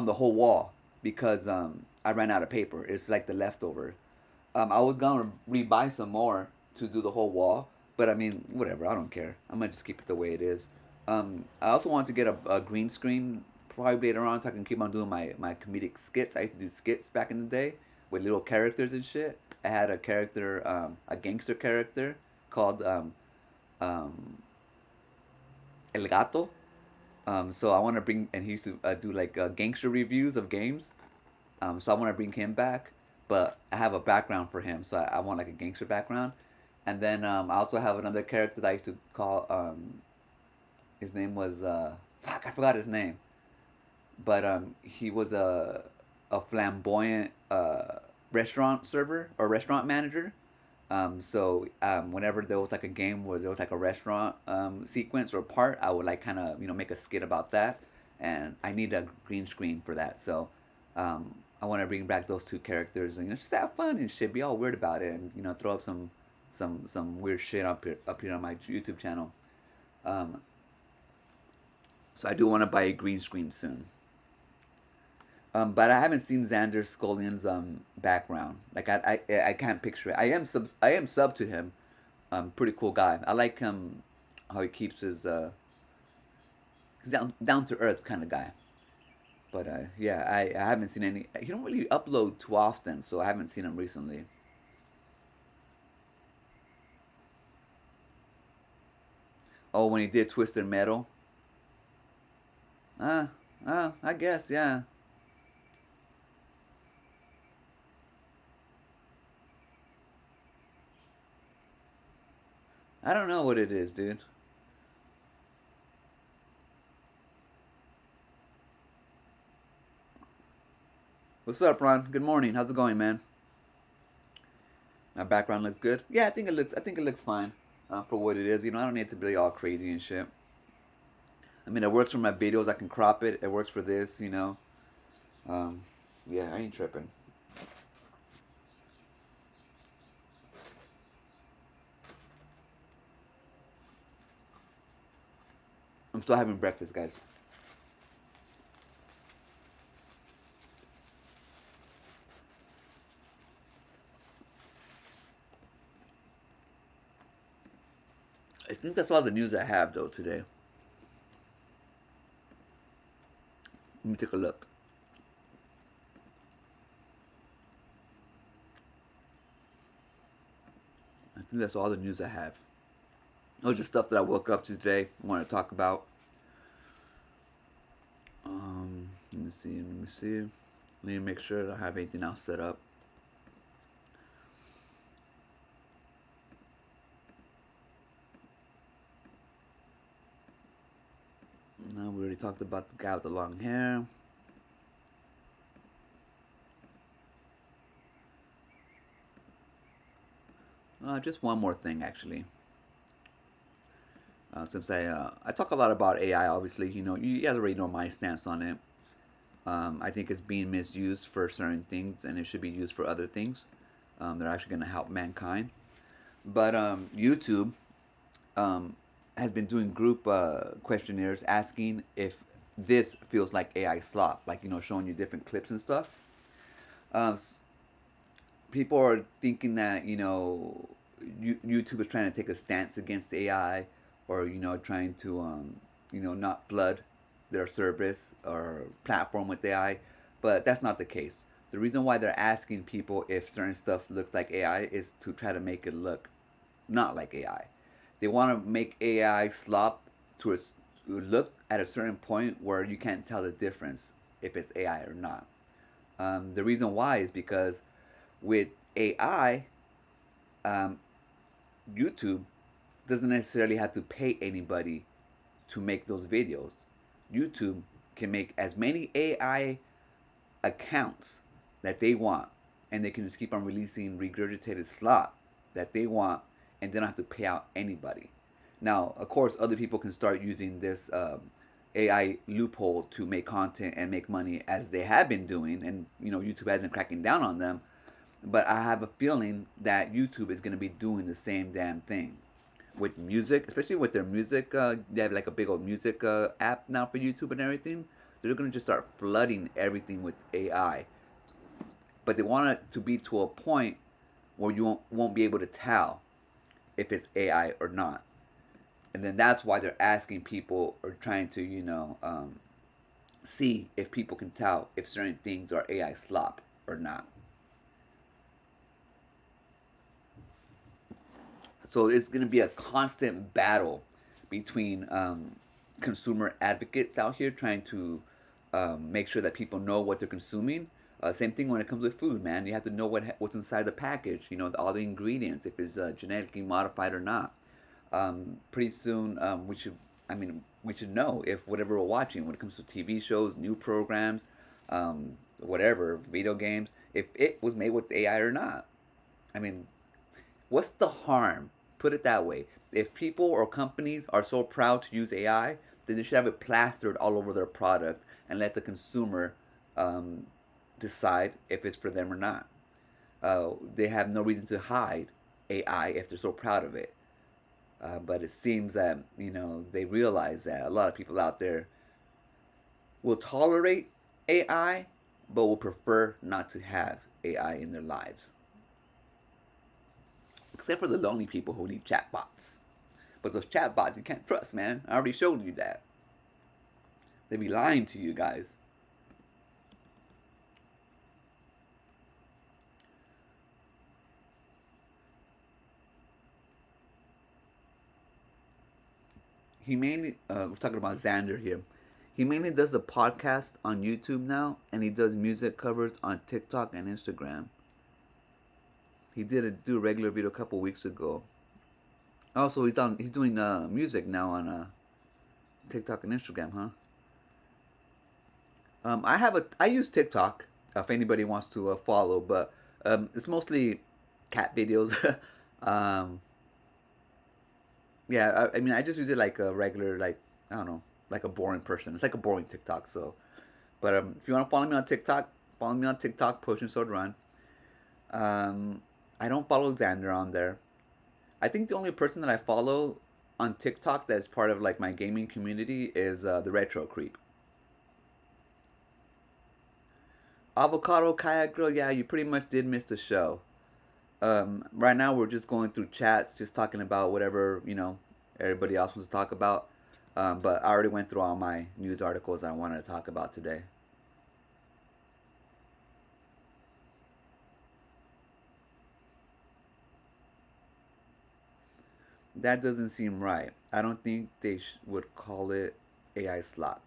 the whole wall, because I ran out of paper. It's like the leftover. I was gonna rebuy some more to do the whole wall, but I mean, whatever. I don't care. I'm gonna just keep it the way it is. I also wanted to get a green screen probably later on, so I can keep on doing my comedic skits. I used to do skits back in the day with little characters and shit. I had a character, a gangster character called um, El Gato. So I want to bring, and he used to do like gangster reviews of games. So I want to bring him back, but I have a background for him, so I want like a gangster background. And then I also have another character that I used to call. His name was fuck, I forgot his name, but he was a flamboyant restaurant server or restaurant manager. So whenever there was like a game where there was like a restaurant sequence or part, I would like kind of make a skit about that, and I need a green screen for that. So I want to bring back those two characters and just have fun and shit. Be all weird about it and throw up some weird shit up here on my YouTube channel. Um, so I do want to buy a green screen soon. But I haven't seen Xander Scullion's background. Like I can't picture it. I am sub to him. Pretty cool guy. I like him how he keeps his he's down to earth kind of guy. But yeah, I haven't seen any. He don't really upload too often, so I haven't seen him recently. Oh, when he did Twisted Metal. Ah, I guess yeah. I don't know what it is, dude. What's up, Ron? Good morning. How's it going, man? My background looks good. Yeah, I think it looks. I think it looks fine for what it is. I don't need it to be all crazy and shit. I mean, it works for my videos. I can crop it. It works for this. Um, yeah, I ain't tripping. I'm still having breakfast, guys. I think that's all the news I have though today. Let me take a look. I think that's all the news I have. Oh, just stuff that I woke up to today. I want to talk about. Let me see. Let me see. Let me make sure I have anything else set up. No, we already talked about the guy with the long hair. Just one more thing, actually. Since I talk a lot about AI, obviously, you guys already know my stance on it. I think it's being misused for certain things, and it should be used for other things. They're actually going to help mankind. But YouTube um, has been doing group questionnaires asking if this feels like AI slop, like showing you different clips and stuff. Um, People are thinking that YouTube is trying to take a stance against AI, or trying to not flood their service or platform with AI, but that's not the case. The reason why they're asking people if certain stuff looks like AI is to try to make it look not like AI. They want to make AI slop to look at a certain point where you can't tell the difference if it's AI or not. The reason why is because with AI, um, YouTube doesn't necessarily have to pay anybody to make those videos. YouTube can make as many AI accounts that they want, and they can just keep on releasing regurgitated slop that they want, and they don't have to pay out anybody. Now, of course, other people can start using this AI loophole to make content and make money as they have been doing, and YouTube has been cracking down on them. But I have a feeling that YouTube is going to be doing the same damn thing with music, especially with their music. They have like a big old music app now for YouTube and everything. They're going to just start flooding everything with AI. But they want it to be to a point where you won't be able to tell if it's AI or not. And then that's why they're asking people or trying to, see if people can tell if certain things are AI slop or not. So it's going to be a constant battle between consumer advocates out here trying to make sure that people know what they're consuming. Same thing when it comes with food, man. You have to know what's inside the package. All the ingredients, if it's genetically modified or not. Pretty soon, we should. I mean, we should know if whatever we're watching, when it comes to TV shows, new programs, whatever, video games, if it was made with AI or not. I mean, what's the harm? Put it that way. If people or companies are so proud to use AI, then they should have it plastered all over their product and let the consumer decide if it's for them or not. They have no reason to hide AI if they're so proud of it. But it seems that they realize that a lot of people out there will tolerate AI, but will prefer not to have AI in their lives. Except for the lonely people who need chatbots. But those chatbots you can't trust, man. I already showed you that. They be lying to you guys. He mainly, we're talking about Xander here. He mainly does the podcast on YouTube now, and he does music covers on TikTok and Instagram. He did do a regular video a couple weeks ago. Also, he's doing music now on TikTok and Instagram, huh? I use TikTok if anybody wants to follow, but it's mostly cat videos. um, yeah, I mean, I just use it like a regular, like, I don't know, like a boring person. It's like a boring TikTok. So, but if you want to follow me on TikTok, follow me on TikTok, Push and Soda Run. I don't follow Xander on there. I think the only person that I follow on TikTok that's part of like my gaming community is the Retro Creep. Avocado Kayak Girl, yeah, you pretty much did miss the show. Right now we're just going through chats, just talking about whatever everybody else wants to talk about. But I already went through all my news articles that I wanted to talk about today. That doesn't seem right. I don't think they would call it AI slop.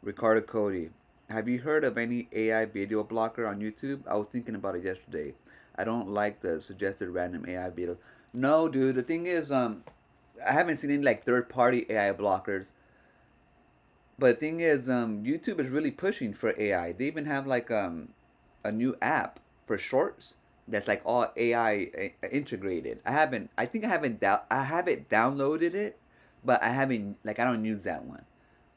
Ricardo Cody, have you heard of any AI video blocker on YouTube? I was thinking about it yesterday. I don't like the suggested random AI videos. No, dude. The thing is, I haven't seen any like third-party AI blockers. But the thing is, YouTube is really pushing for AI. They even have like a new app for shorts that's like all AI integrated. I think I haven't downloaded it, but I haven't like I don't use that one.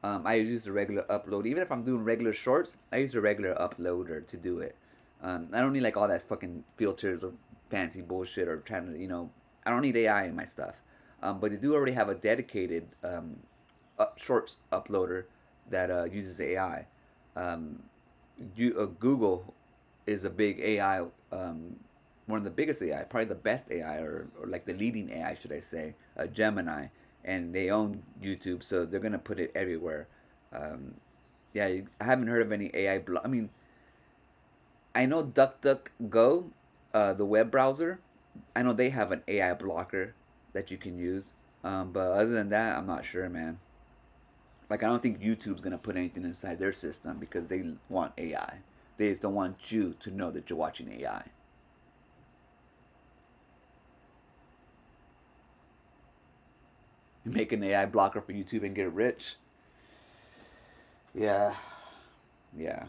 I use the regular upload. Even if I'm doing regular shorts, I use the regular uploader to do it. I don't need like all that fucking filters or fancy bullshit or trying to I don't need AI in my stuff. But they do already have a dedicated shorts uploader that uses AI. Um, Google is a big AI, one of the biggest AI, probably the best AI, or like the leading AI, should I say, Gemini, and they own YouTube, so they're gonna put it everywhere. Um, yeah, I haven't heard of any AI. I mean, I know DuckDuckGo, the web browser. I know they have an AI blocker that you can use, but other than that, I'm not sure, man. Like I don't think YouTube's gonna put anything inside their system because they want AI. They just don't want you to know that you're watching AI. Make an AI blocker for YouTube and get rich. Yeah, yeah.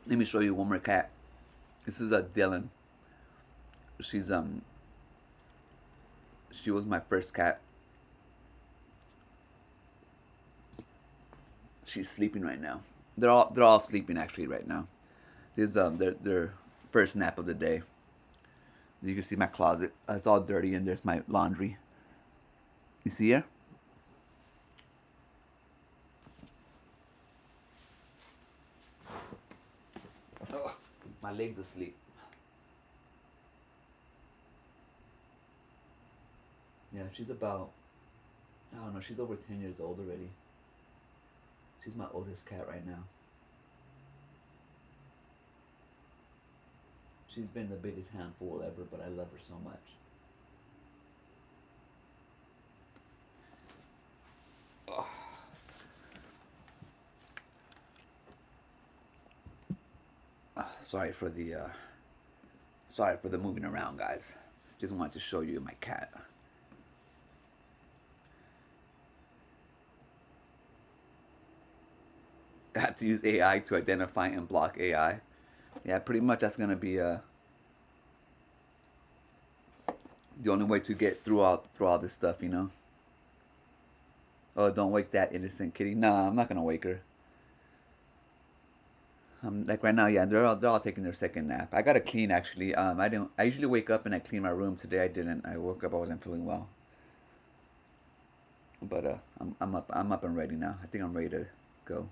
Let me show you one more cat. This is a Dylan. She's she was my first cat. She's sleeping right now. They're all sleeping actually right now. This is their first nap of the day. You can see my closet. It's all dirty and there's my laundry. You see her? Oh, my leg's asleep. Yeah, she's about I don't know, she's over 10 years old already. She's my oldest cat right now. She's been the biggest handful ever, but I love her so much. Oh. Sorry for the moving around, guys. Just wanted to show you my cat. I have to use AI to identify and block AI. Yeah, pretty much that's gonna be the only way to get through all this stuff, you know. Oh, don't wake that innocent kitty. Nah, I'm not gonna wake her. Like right now, yeah, they're all taking their second nap. I gotta clean actually. I didn't. I usually wake up and I clean my room. Today I didn't. I woke up. I wasn't feeling well. But I'm up. I'm up and ready now. I think I'm ready to go.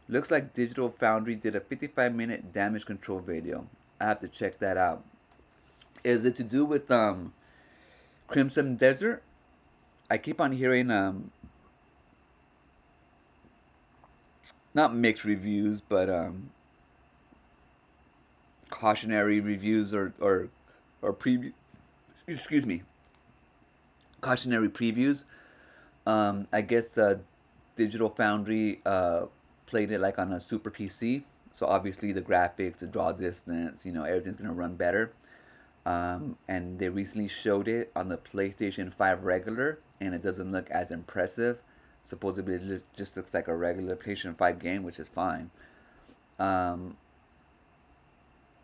Looks like Digital Foundry did a 55-minute damage control video. I have to check that out. Is it to do with Crimson Desert? I keep on hearing not mixed reviews, but cautionary reviews or preview. Excuse me, cautionary previews. I guess Digital Foundry played it like on a super PC, so obviously the graphics, the draw distance, everything's gonna run better. And they recently showed it on the PlayStation 5 regular, and it doesn't look as impressive. Supposedly, it just looks like a regular PlayStation 5 game, which is fine. Um,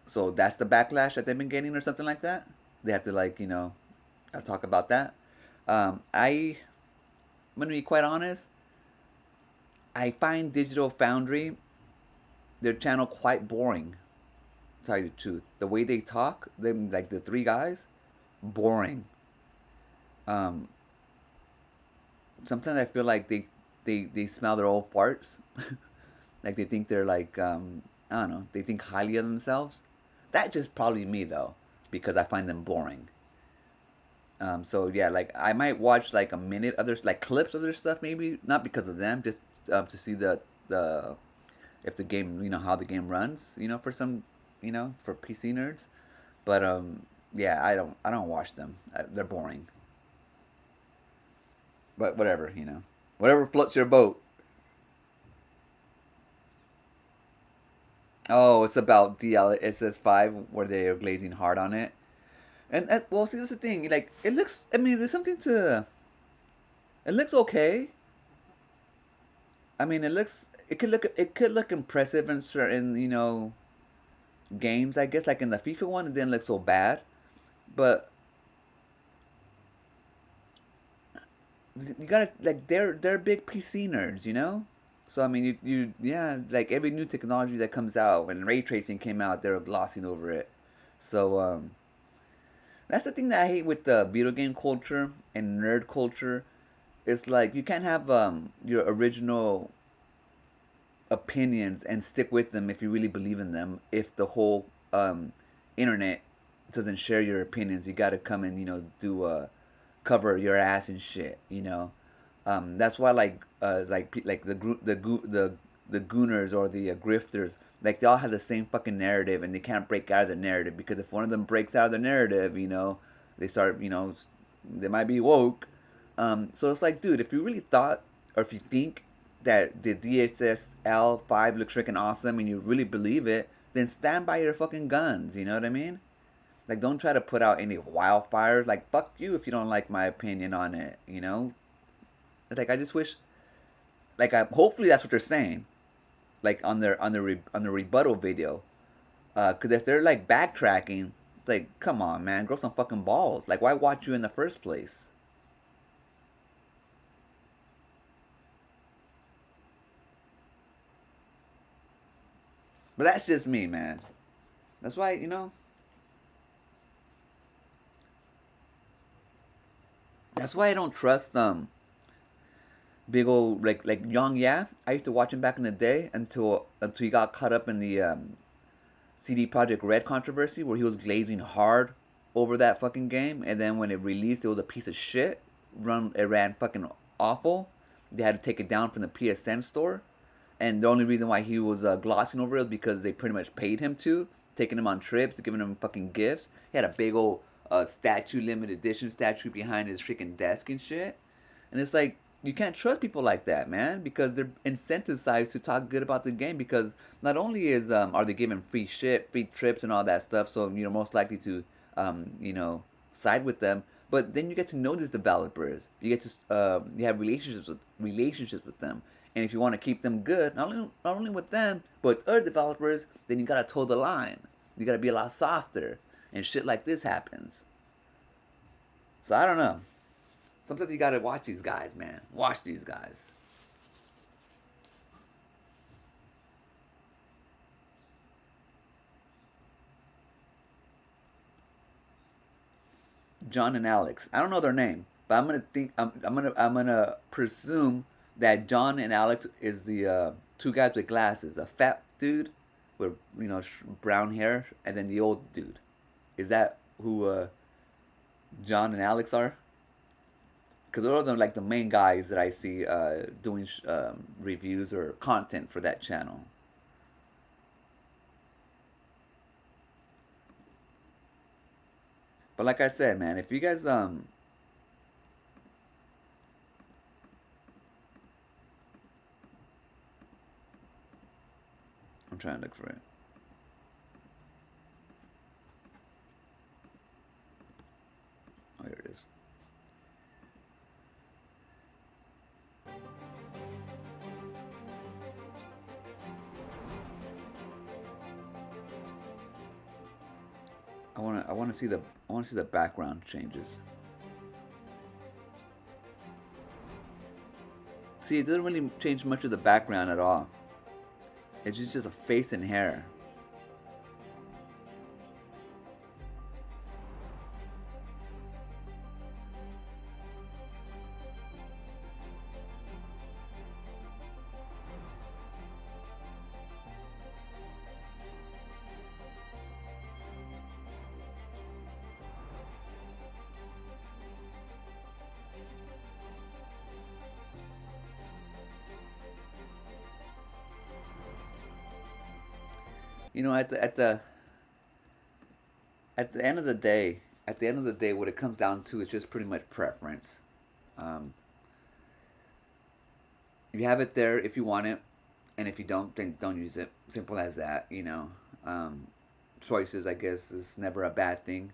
so that's the backlash that they've been getting, or something like that. They have to talk about that. I'm gonna be quite honest. I find Digital Foundry their channel quite boring. To tell you the truth, the way they talk, them like the three guys, boring. Um, Sometimes I feel like they smell their own farts. Like they think they're like I don't know. They think highly of themselves. That's just probably me though, because I find them boring. So yeah, like I might watch like a minute of their like clips of their stuff, maybe not because of them, just to see the if the game, how the game runs, for some, for PC nerds. But yeah, I don't watch them. They're boring. But whatever, whatever floats your boat. Oh, it's about DLSS 5 where they are glazing hard on it. And well, see, that's the thing. Like, it looks. I mean, there's something to. It looks okay. I mean, it looks. It could look impressive in certain games. I guess like in the FIFA one, it didn't look so bad. But you gotta like they're big PC nerds. So I mean, you yeah, like every new technology that comes out, when ray tracing came out, they're glossing over it. So that's the thing that I hate with the video game culture and nerd culture. It's like you can't have your original opinions and stick with them if you really believe in them. If the whole internet doesn't share your opinions, you got to come and do cover your ass and shit. That's why like the gooners or the grifters, like they all have the same fucking narrative and they can't break out of the narrative, because if one of them breaks out of the narrative, they start, they might be woke. So it's like, dude, if you really thought, or if you think that the DSSL 5 looks freaking awesome and you really believe it, then stand by your fucking guns. You know what I mean? Like, don't try to put out any wildfires. Like, fuck you if you don't like my opinion on it. Like, I just wish, like, hopefully that's what they're saying, like on the rebuttal video. Cause if they're like backtracking, it's like, come on, man, grow some fucking balls. Like, why watch you in the first place? But that's just me, man. That's why, that's why I don't trust big old like Young. Yeah, I used to watch him back in the day until he got caught up in the CD Project Red controversy, where he was glazing hard over that fucking game, and then when it released, it was a piece of shit. It ran fucking awful. They had to take it down from the PSN store, and the only reason why he was glossing over it was because they pretty much paid him to, taking him on trips, giving him fucking gifts. He had a big old statue, limited edition statue behind his freaking desk and shit. And it's like you can't trust people like that, man, because they're incentivized to talk good about the game. Because not only is are they giving free shit, free trips, and all that stuff, so you're most likely to side with them. But then you get to know these developers. You get to you have relationships with them. And if you want to keep them good, not only with them, but with other developers, then you gotta toe the line. You gotta be a lot softer, and shit like this happens. So I don't know. Sometimes you gotta watch these guys, man. Watch these guys. John and Alex. I don't know their name, but I'm gonna presume that John and Alex is the two guys with glasses. A fat dude with brown hair, and then the old dude. Is that who John and Alex are? Because those are like the main guys that I see doing reviews or content for that channel. But like I said, man, if you guys I'm trying to look for it. Oh, here it is. I want to see the background changes. See, it doesn't really change much of the background at all. It's just a face and hair. You know, at the end of the day, what it comes down to is just pretty much preference. Um, you have it there if you want it, and if you don't, then don't use it. Simple as that. Um, choices, I guess, is never a bad thing.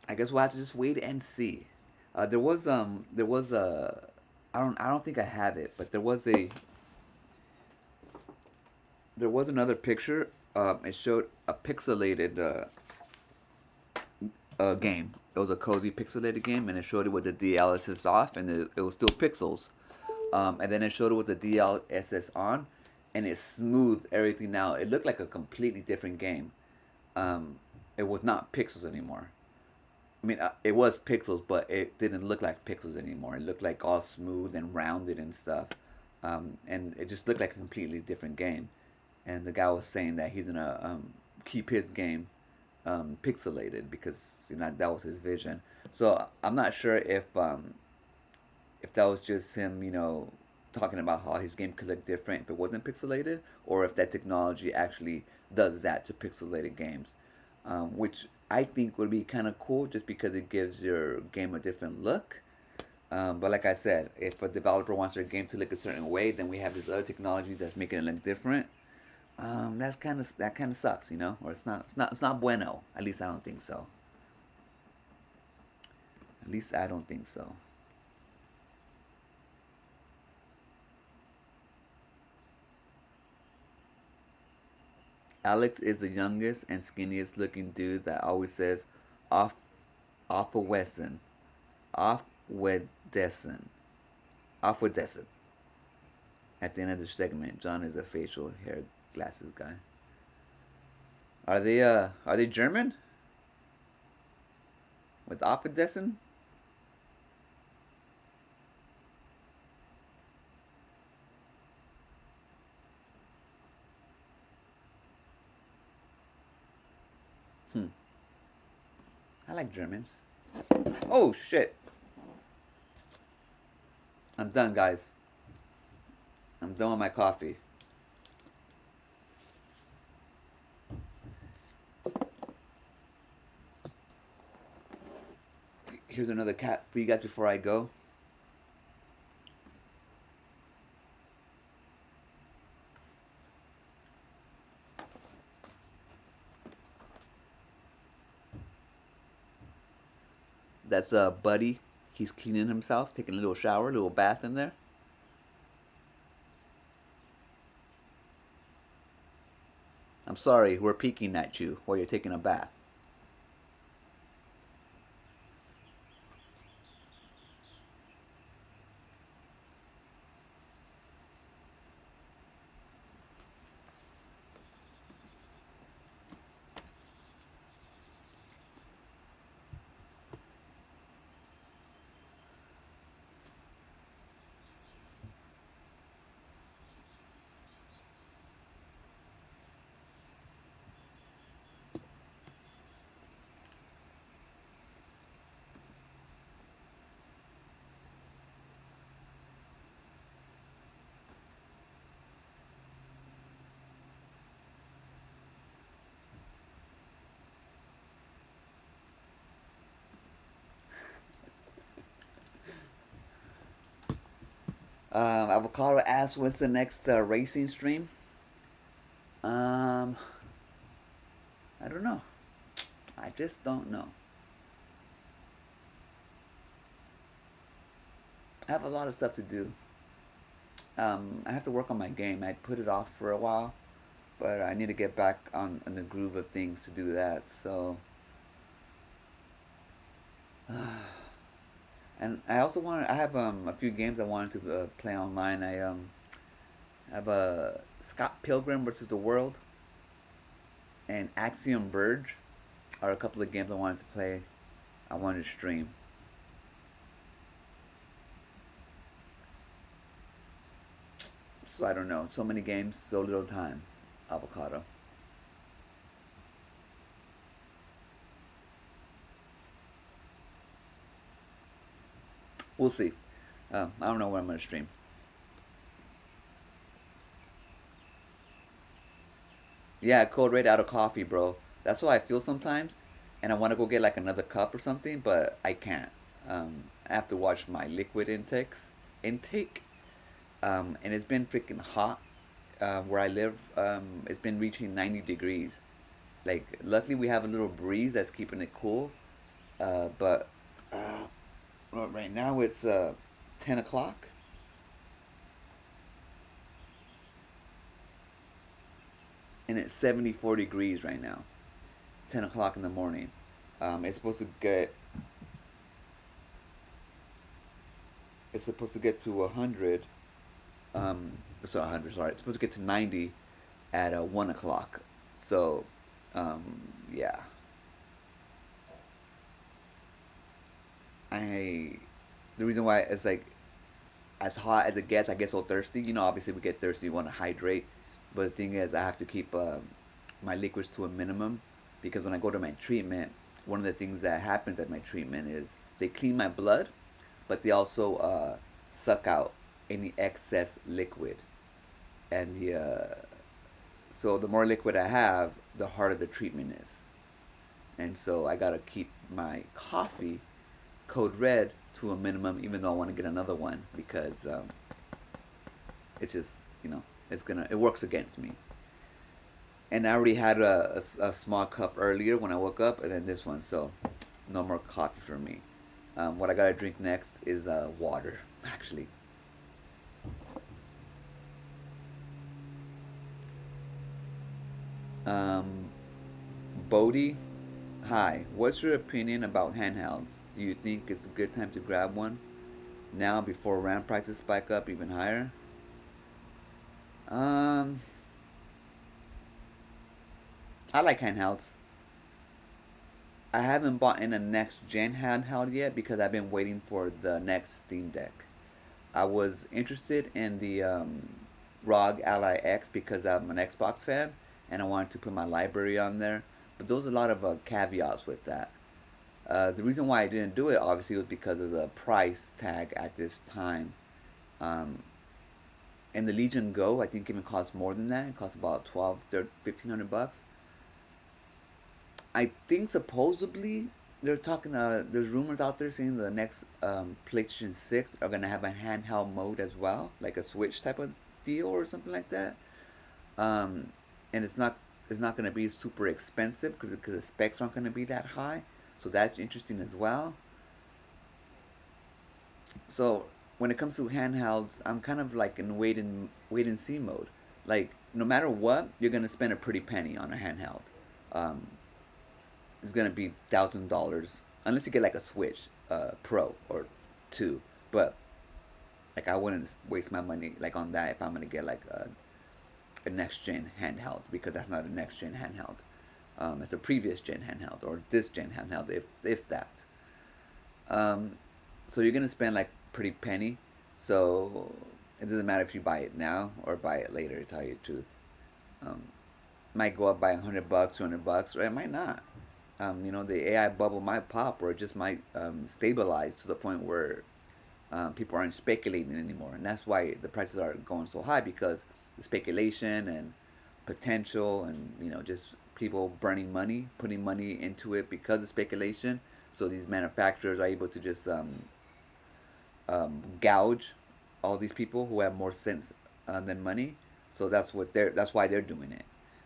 I guess we'll have to just wait and see. There was a, I don't think I have it, but there was another picture. It showed a pixelated game. It was a cozy pixelated game, and it showed it with the DLSS off, and it was still pixels. And then it showed it with the DLSS on, and it smoothed everything out. It looked like a completely different game. It was not pixels anymore. I mean, it was pixels, but it didn't look like pixels anymore. It looked like all smooth and rounded and stuff, and it just looked like a completely different game. And the guy was saying that he's gonna keep his game pixelated because that was his vision. So I'm not sure if that was just him, talking about how his game could look different if it wasn't pixelated, or if that technology actually does that to pixelated games, which I think would be kind of cool just because it gives your game a different look. But like I said, if a developer wants their game to look a certain way, then we have these other technologies that's making it look different. That kind of sucks, or it's not bueno. At least I don't think so. At least I don't think so. Alex is the youngest and skinniest looking dude that always says off off of Wesson. Off with Desson. Off with Desson. At the end of the segment, John is a facial hair glasses guy. Are they German? With off with Desson? Hmm. I like Germans. Oh shit. I'm done, guys. I'm done with my coffee. Here's another cat for you guys before I go. That's Buddy. He's cleaning himself, taking a little shower, a little bath in there. I'm sorry, we're peeking at you while you're taking a bath. Avocado asks, "What's the next racing stream?" Um, I don't know. I just don't know. I have a lot of stuff to do. I have to work on my game. I put it off for a while, but I need to get back on the groove of things to do that. So, and I also want. I have a few games I wanted to play online. I have a Scott Pilgrim versus the World and Axiom Verge are a couple of games I wanted to play. I wanted to stream. So I don't know. So many games, so little time. Avocado. We'll see. I don't know when I'm gonna stream. Yeah, Code Red out of coffee, bro. That's how I feel sometimes, and I want to go get like another cup or something, but I can't. I have to watch my liquid intake, and it's been freaking hot where I live. It's been reaching 90 degrees. Like, luckily we have a little breeze that's keeping it cool. But well, right now it's 10 o'clock, and it's 74 degrees right now. 10 o'clock in the morning. It's supposed to get. It's supposed to get to 100. So 100. Sorry, it's supposed to get to 90 at 1 o'clock. So, um, yeah. I the reason why it's like as hot as it gets, I get so thirsty. Obviously we get thirsty, we want to hydrate, but the thing is, I have to keep my liquids to a minimum because when I go to my treatment, one of the things that happens at my treatment is they clean my blood, but they also suck out any excess liquid, and so the more liquid I have, the harder the treatment is, and so I gotta keep my coffee code red to a minimum, even though I want to get another one because it's just it works against me. And I already had a small cup earlier when I woke up, and then this one, so no more coffee for me. What I gotta drink next is water, actually. Um, Bodie, hi. What's your opinion about handhelds? Do you think it's a good time to grab one now before RAM prices spike up even higher? Um, I like handhelds. I haven't bought in a next gen handheld yet because I've been waiting for the next Steam Deck. I was interested in the ROG Ally X because I'm an Xbox fan and I wanted to put my library on there. But there's a lot of caveats with that. The reason why I didn't do it obviously was because of the price tag at this time. Um, And the Legion Go, I think even costs more than that. It costs about 12, 13, $1,500. I think supposedly they're talking. There's rumors out there saying the next PlayStation 6 are gonna have a handheld mode as well, like a Switch type of deal or something like that. Um, and it's not gonna be super expensive because the specs aren't gonna be that high. So that's interesting as well. So when it comes to handhelds, I'm kind of like in wait and see mode. Like no matter what, you're gonna spend a pretty penny on a handheld. Um, it's gonna be $1,000 unless you get like a Switch Pro or two. But like I wouldn't waste my money like on that if I'm gonna get like a next gen handheld because that's not a next gen handheld. It's a previous gen handheld or this gen handheld if that. Um, so you're gonna spend like pretty penny. So it doesn't matter if you buy it now or buy it later. To tell you the truth, um, might go up by $100, $200, or it might not. The AI bubble might pop, or it just might stabilize to the point where people aren't speculating anymore, and that's why the prices are going so high because the speculation and potential, and just people burning money, putting money into it because of speculation. So these manufacturers are able to just gouge all these people who have more sense than money. So that's why they're doing it.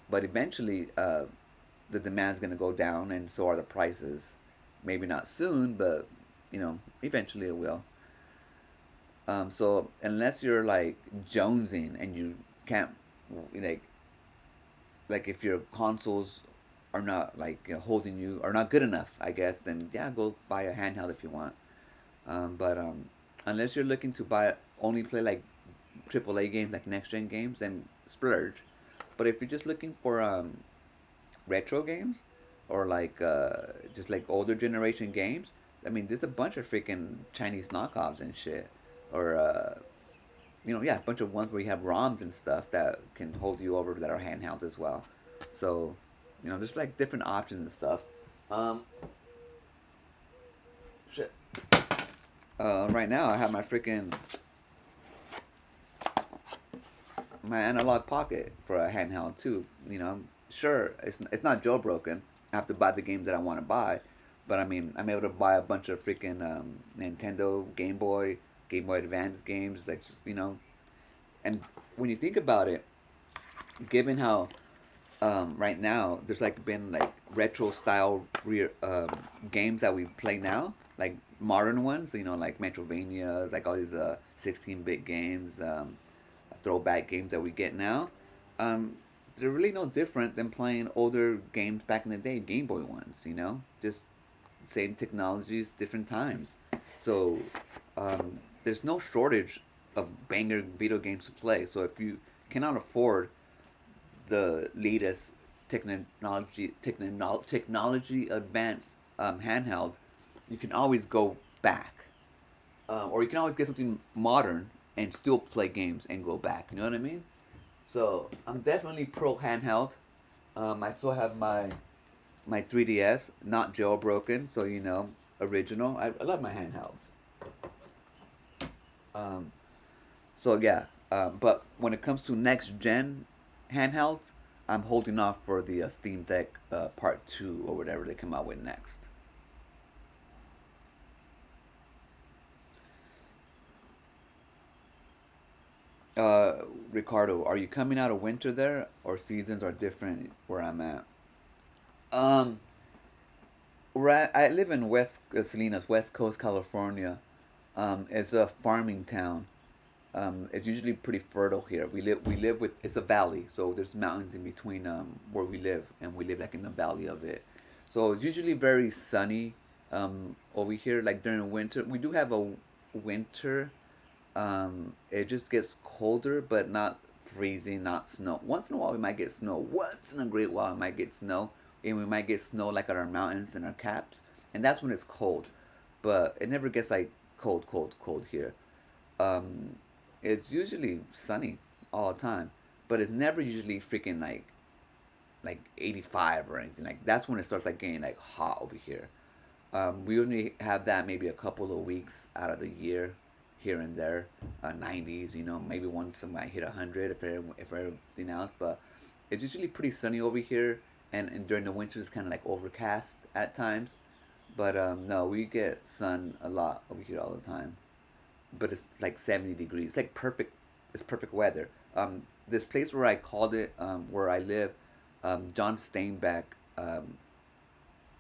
But eventually, the demand's going to go down, and so are the prices. Maybe not soon, but eventually it will. So unless you're like jonesing and you can't like if your consoles are not like holding you are not good enough, I guess, then yeah, go buy a handheld if you want. But unless you're looking to buy only play like AAA games, like next gen games, then splurge. But if you're just looking for retro games or like just like older generation games, I mean, there's a bunch of freaking Chinese knockoffs and shit, or yeah, a bunch of ones where you have ROMs and stuff that can hold you over that are handheld as well. So, there's like different options and stuff. Um, shit. Right now I have my analog pocket for a handheld too. Sure, it's not jailbroken. I have to buy the games that I want to buy, but I mean, I'm able to buy a bunch of freaking Nintendo, Game Boy Advance games. Like and when you think about it, given how right now there's like been like retro style games that we play now, like modern ones, like Metrovanias, like all these 16-bit games, throwback games that we get now. Um, they're really no different than playing older games back in the day, Game Boy ones. Just same technologies, different times. So there's no shortage of banger video games to play. So if you cannot afford the latest technology advanced handheld, you can always go back, or you can always get something modern and still play games and go back. You know what I mean? So I'm definitely pro handheld. I still have my 3DS, not jailbroken, so original. I love my handhelds. Um, so yeah, but when it comes to next gen handhelds, I'm holding off for the Steam Deck Part Two or whatever they come out with next. Uh, Ricardo, are you coming out of winter there, or seasons are different where I'm at? Um, right, I live in West Salinas, West Coast, California. It's a farming town. It's usually pretty fertile here. We live with it's a valley, so there's mountains in between where we live, and we live like in the valley of it. So it's usually very sunny over here. Like during winter, we do have a winter. It just gets colder, but not freezing, not snow. Once in a while, we might get snow. Once in a great while, we might get snow, and we might get snow like at our mountains and our caps, and that's when it's cold. But it never gets like cold, cold, cold here. Um, it's usually sunny all the time, but it's never usually freaking like 85 or anything. Like that's when it starts like getting like hot over here. We only have that maybe a couple of weeks out of the year here and there, 90s. You know, maybe once it might hit 100 if everything else. But it's usually pretty sunny over here, and during the winters it's kind of like overcast at times. But no, we get sun a lot over here all the time. But it's like 70 degrees, like perfect. It's perfect weather. This place where I called it, where I live, John Steinbeck.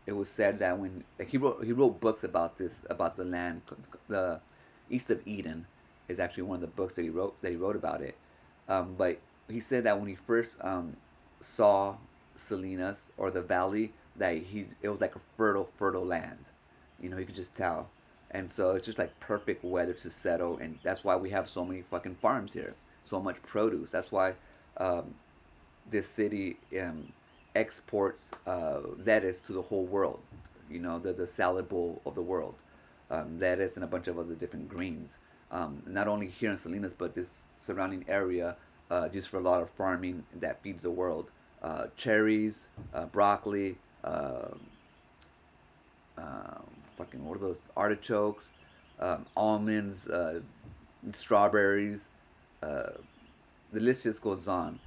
It was said that when like, he wrote books about this about the land, the east of Eden is actually one of the books that he wrote about it. But he said that when he first saw Salinas or the valley, that it was like a fertile land. You know, he could just tell, and so it's just like perfect weather to settle, and that's why we have so many fucking farms here, so much produce. That's why um, this city exports lettuce to the whole world. You know, the salad bowl of the world. Lettuce and a bunch of other different greens. Not only here in Salinas, but this surrounding area, just for a lot of farming that feeds the world. Cherries, broccoli, fucking what are those? Artichokes, almonds, strawberries. Uh, the list just goes on.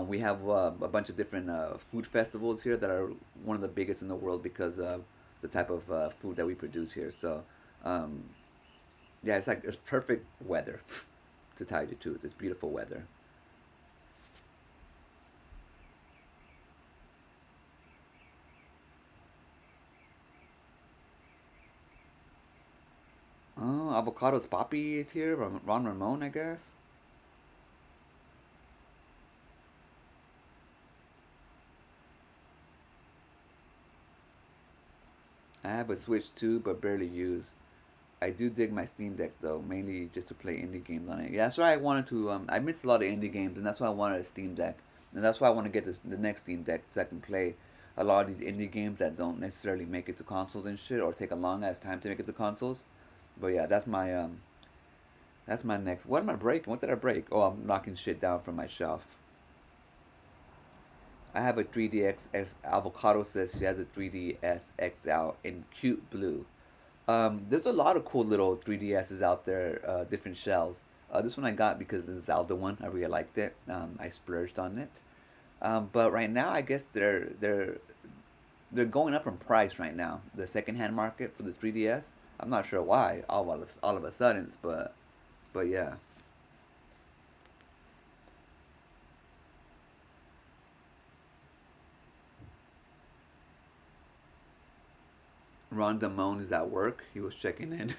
We have a bunch of different food festivals here that are one of the biggest in the world because of the type of food that we produce here. So, um, yeah, it's perfect weather, to tell you the truth. It's beautiful weather. Oh, avocados Papi is here. Ron Ramon, I guess. I have a Switch too, but barely use. I do dig my Steam Deck though, mainly just to play indie games on it. Yeah, that's why I wanted to. I missed a lot of indie games, and that's why I wanted a Steam Deck, and that's why I want to get the next Steam Deck so I can play a lot of these indie games that don't necessarily make it to consoles and shit, or take a long ass time to make it to consoles. But yeah, that's my next. What am I breaking? What did I break? Oh, I'm knocking shit down from my shelf. I have a 3DX Avocado says she has a 3DS XL in cute blue. There's a lot of cool little 3DSs out there, different shells. This one I got because the Zelda one. I really liked it. I splurged on it. But right now, I guess they're going up in price right now. The secondhand market for the 3DS. I'm not sure why all of a sudden, but yeah. Ron Damone is at work. He was checking in.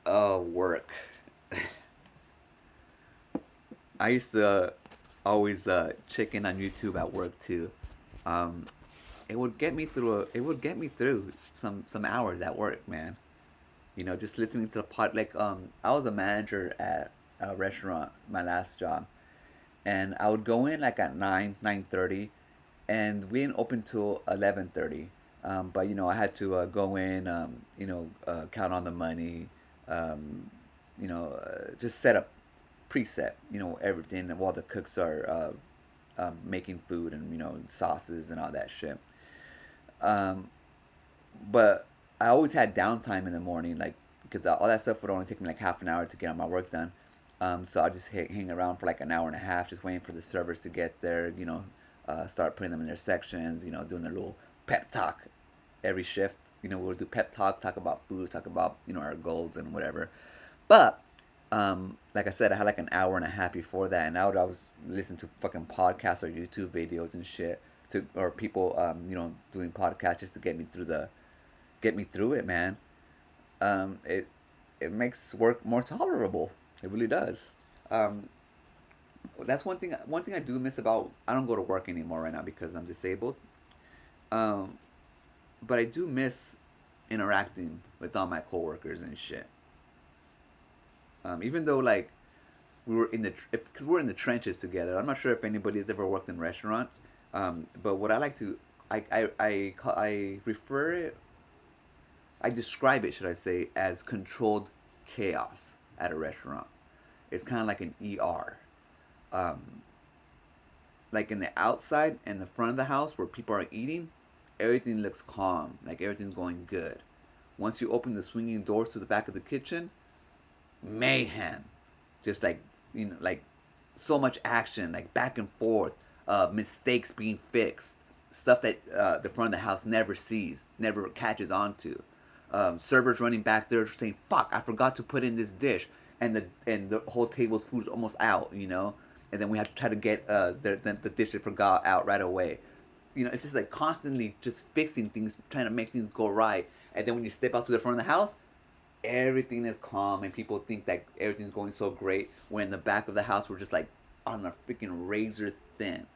Oh, work. I used to always check in on YouTube at work too. Um, it would get me through some hours at work, man. You know, just listening to the pod. Like I was a manager at a restaurant, my last job, and I would go in like at 9:30, and we didn't open till 11:30. But you know, I had to go in, count on the money, um, just set up, preset, everything while the cooks are making food and sauces and all that shit. Um, but I always had downtime in the morning, like because all that stuff would only take me like half an hour to get all my work done. So I just hang around for like an hour and a half, just waiting for the servers to get there. Start putting them in their sections. Doing their little pep talk every shift. We'll do pep talk, talk about foods, talk about our goals and whatever. But like I said, I had like an hour and a half before that, and I was listening to fucking podcasts or YouTube videos and shit or people doing podcasts just to get me through it, man. It makes work more tolerable. It really does. Um, that's one thing I do miss about I don't go to work anymore right now because I'm disabled. Um, but I do miss interacting with all my coworkers and shit. Even though like we were in the because we're in the trenches together. I'm not sure if anybody's ever worked in restaurants. But what I like to I refer it I describe it, should I say, as controlled chaos at a restaurant. It's kind of like an ER. Um, like in the outside and the front of the house where people are eating, everything looks calm, like everything's going good. once you open the swinging doors to the back of the kitchen, mayhem. Just like, like so much action, like back and forth, mistakes being fixed, stuff that the front of the house never sees, never catches on to. Servers running back there saying, "Fuck, I forgot to put in this dish," and the whole table's food's almost out, and then we have to try to get the dish they forgot out right away. It's just like constantly just fixing things, trying to make things go right. And then when you step out to the front of the house, everything is calm and people think that everything's going so great. When in the back of the house, we're just like on a freaking razor thin.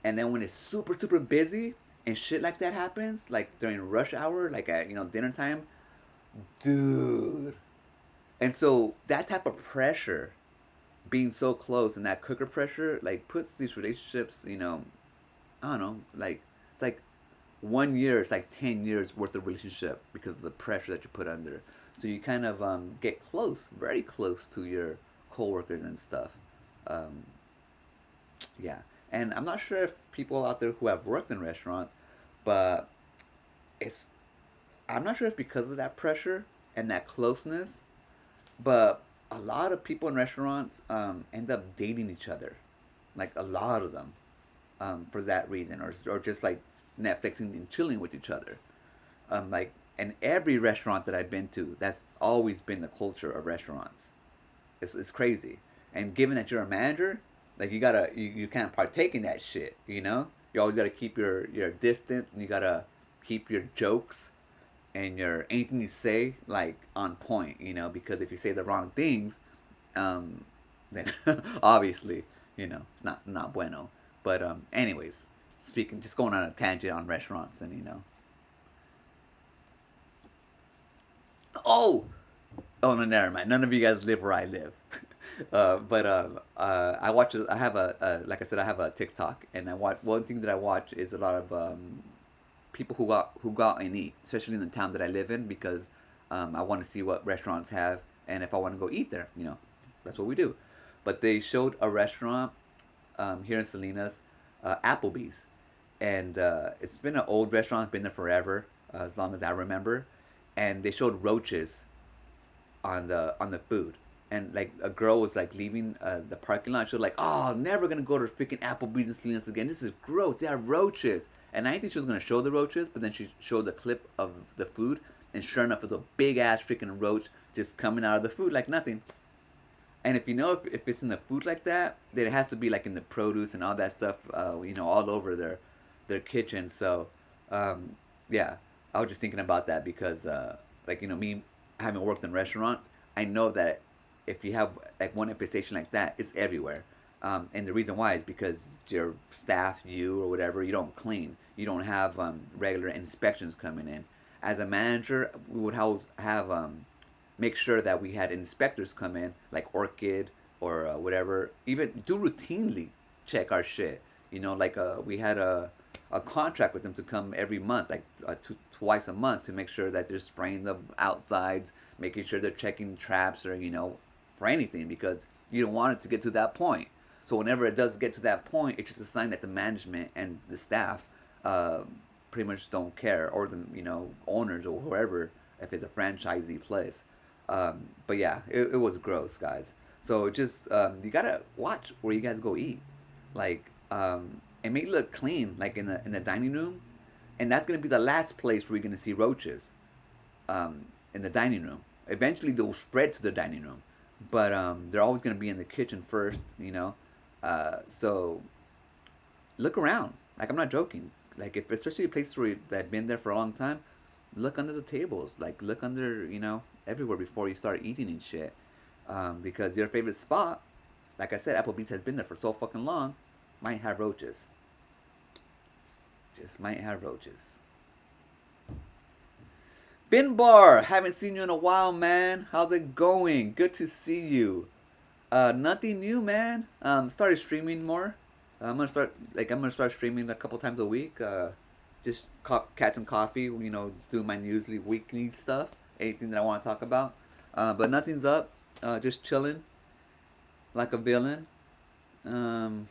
And then when it's super, super busy and shit like that happens, like during rush hour, like at, dinner time, dude. And so that type of pressure, being so close, and that cooker pressure, like puts these relationships, I don't know, like it's like 1 year, it's like 10 years worth of relationship because of the pressure that you put under. So you kind of get close, very close to your coworkers and stuff. Um, yeah, and I'm not sure if people out there who have worked in restaurants, but it's I'm not sure if because of that pressure and that closeness, but a lot of people in restaurants end up dating each other, like a lot of them, for that reason, or just like Netflixing and chilling with each other. Like, and every restaurant that I've been to, that's always been the culture of restaurants. It's crazy. And given that you're a manager, like you can't partake in that shit. You always gotta keep your distance, and you gotta keep your jokes and your anything you say like on point. Because if you say the wrong things, um, then obviously not bueno. But anyways, speaking, just going on a tangent on restaurants, and oh, oh no, never mind. None of you guys live where I live. But I watch. I have like I said, I have a TikTok, and I watch. One thing that I watch is a lot of people who go out and eat, especially in the town that I live in, because I want to see what restaurants have, and if I want to go eat there, that's what we do. But they showed a restaurant here in Salinas, Applebee's, and it's been an old restaurant, it's been there forever, as long as I remember, and they showed roaches on the food. And like a girl was like leaving the parking lot. She was like, "Oh, I'm never gonna go to freaking Applebee's in Salinas again. This is gross. They have roaches." And I didn't think she was gonna show the roaches, but then she showed the clip of the food, and sure enough, it was a big ass freaking roach just coming out of the food like nothing. And if if it's in the food like that, then it has to be like in the produce and all that stuff, all over their kitchen. So, um, yeah, I was just thinking about that because, like me having worked in restaurants, I know that if you have like one infestation like that, it's everywhere. And the reason why is because your staff, you or whatever, you don't clean. You don't have regular inspections coming in. As a manager, we would always have make sure that we had inspectors come in, like Orchid or whatever, even do routinely check our shit. Like we had a contract with them to come every month, like twice a month, to make sure that they're spraying the outsides, making sure they're checking traps or for anything, because you don't want it to get to that point. So whenever it does get to that point, it's just a sign that the management and the staff uh, pretty much don't care, or the owners or whoever, if it's a franchisee place. But yeah, it was gross, guys. So just you gotta watch where you guys go eat, like and make it look clean, like in the dining room, and that's gonna be the last place where you're gonna see roaches, in the dining room. Eventually, they'll spread to the dining room, but they're always gonna be in the kitchen first. So look around. Like, I'm not joking. Like, if especially places where that have been there for a long time, look under the tables. Like, look under everywhere before you start eating and shit. Because your favorite spot, like I said, Applebee's has been there for so fucking long, might have roaches. Just might have roaches. Binbar, haven't seen you in a while, man. How's it going? Good to see you. Nothing new, man. Started streaming more. I'm gonna start streaming a couple times a week. Just cats and coffee. Do my newsly weekly stuff. Anything that I want to talk about. But nothing's up. Just chilling, like a villain. Um,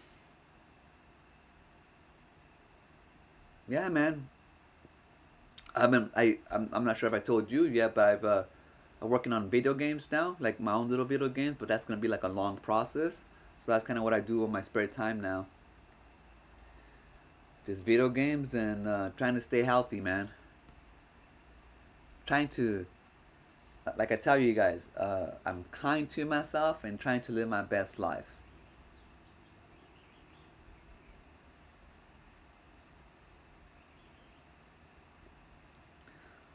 yeah, man. I'm not sure if I told you yet, but I'm working on video games now, like my own little video games. But that's gonna be like a long process. So that's kind of what I do in my spare time now. Just video games and trying to stay healthy, man. Trying to, like I tell you guys, I'm kind to myself and trying to live my best life.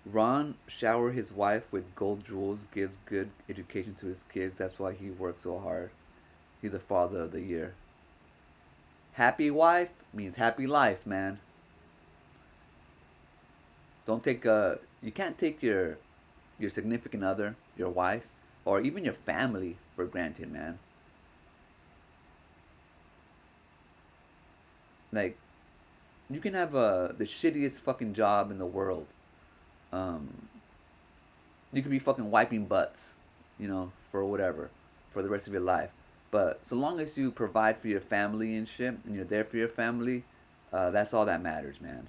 Ron shower his wife with gold jewels, gives good education to his kids. That's why he works so hard. He's the father of the year. Happy wife means happy life, man. Don't take you can't take your significant other, your wife, or even your family for granted, man. Like you can have the shittiest fucking job in the world. Um, you could be fucking wiping butts, for whatever, for the rest of your life. But so long as you provide for your family and shit, and you're there for your family, that's all that matters, man.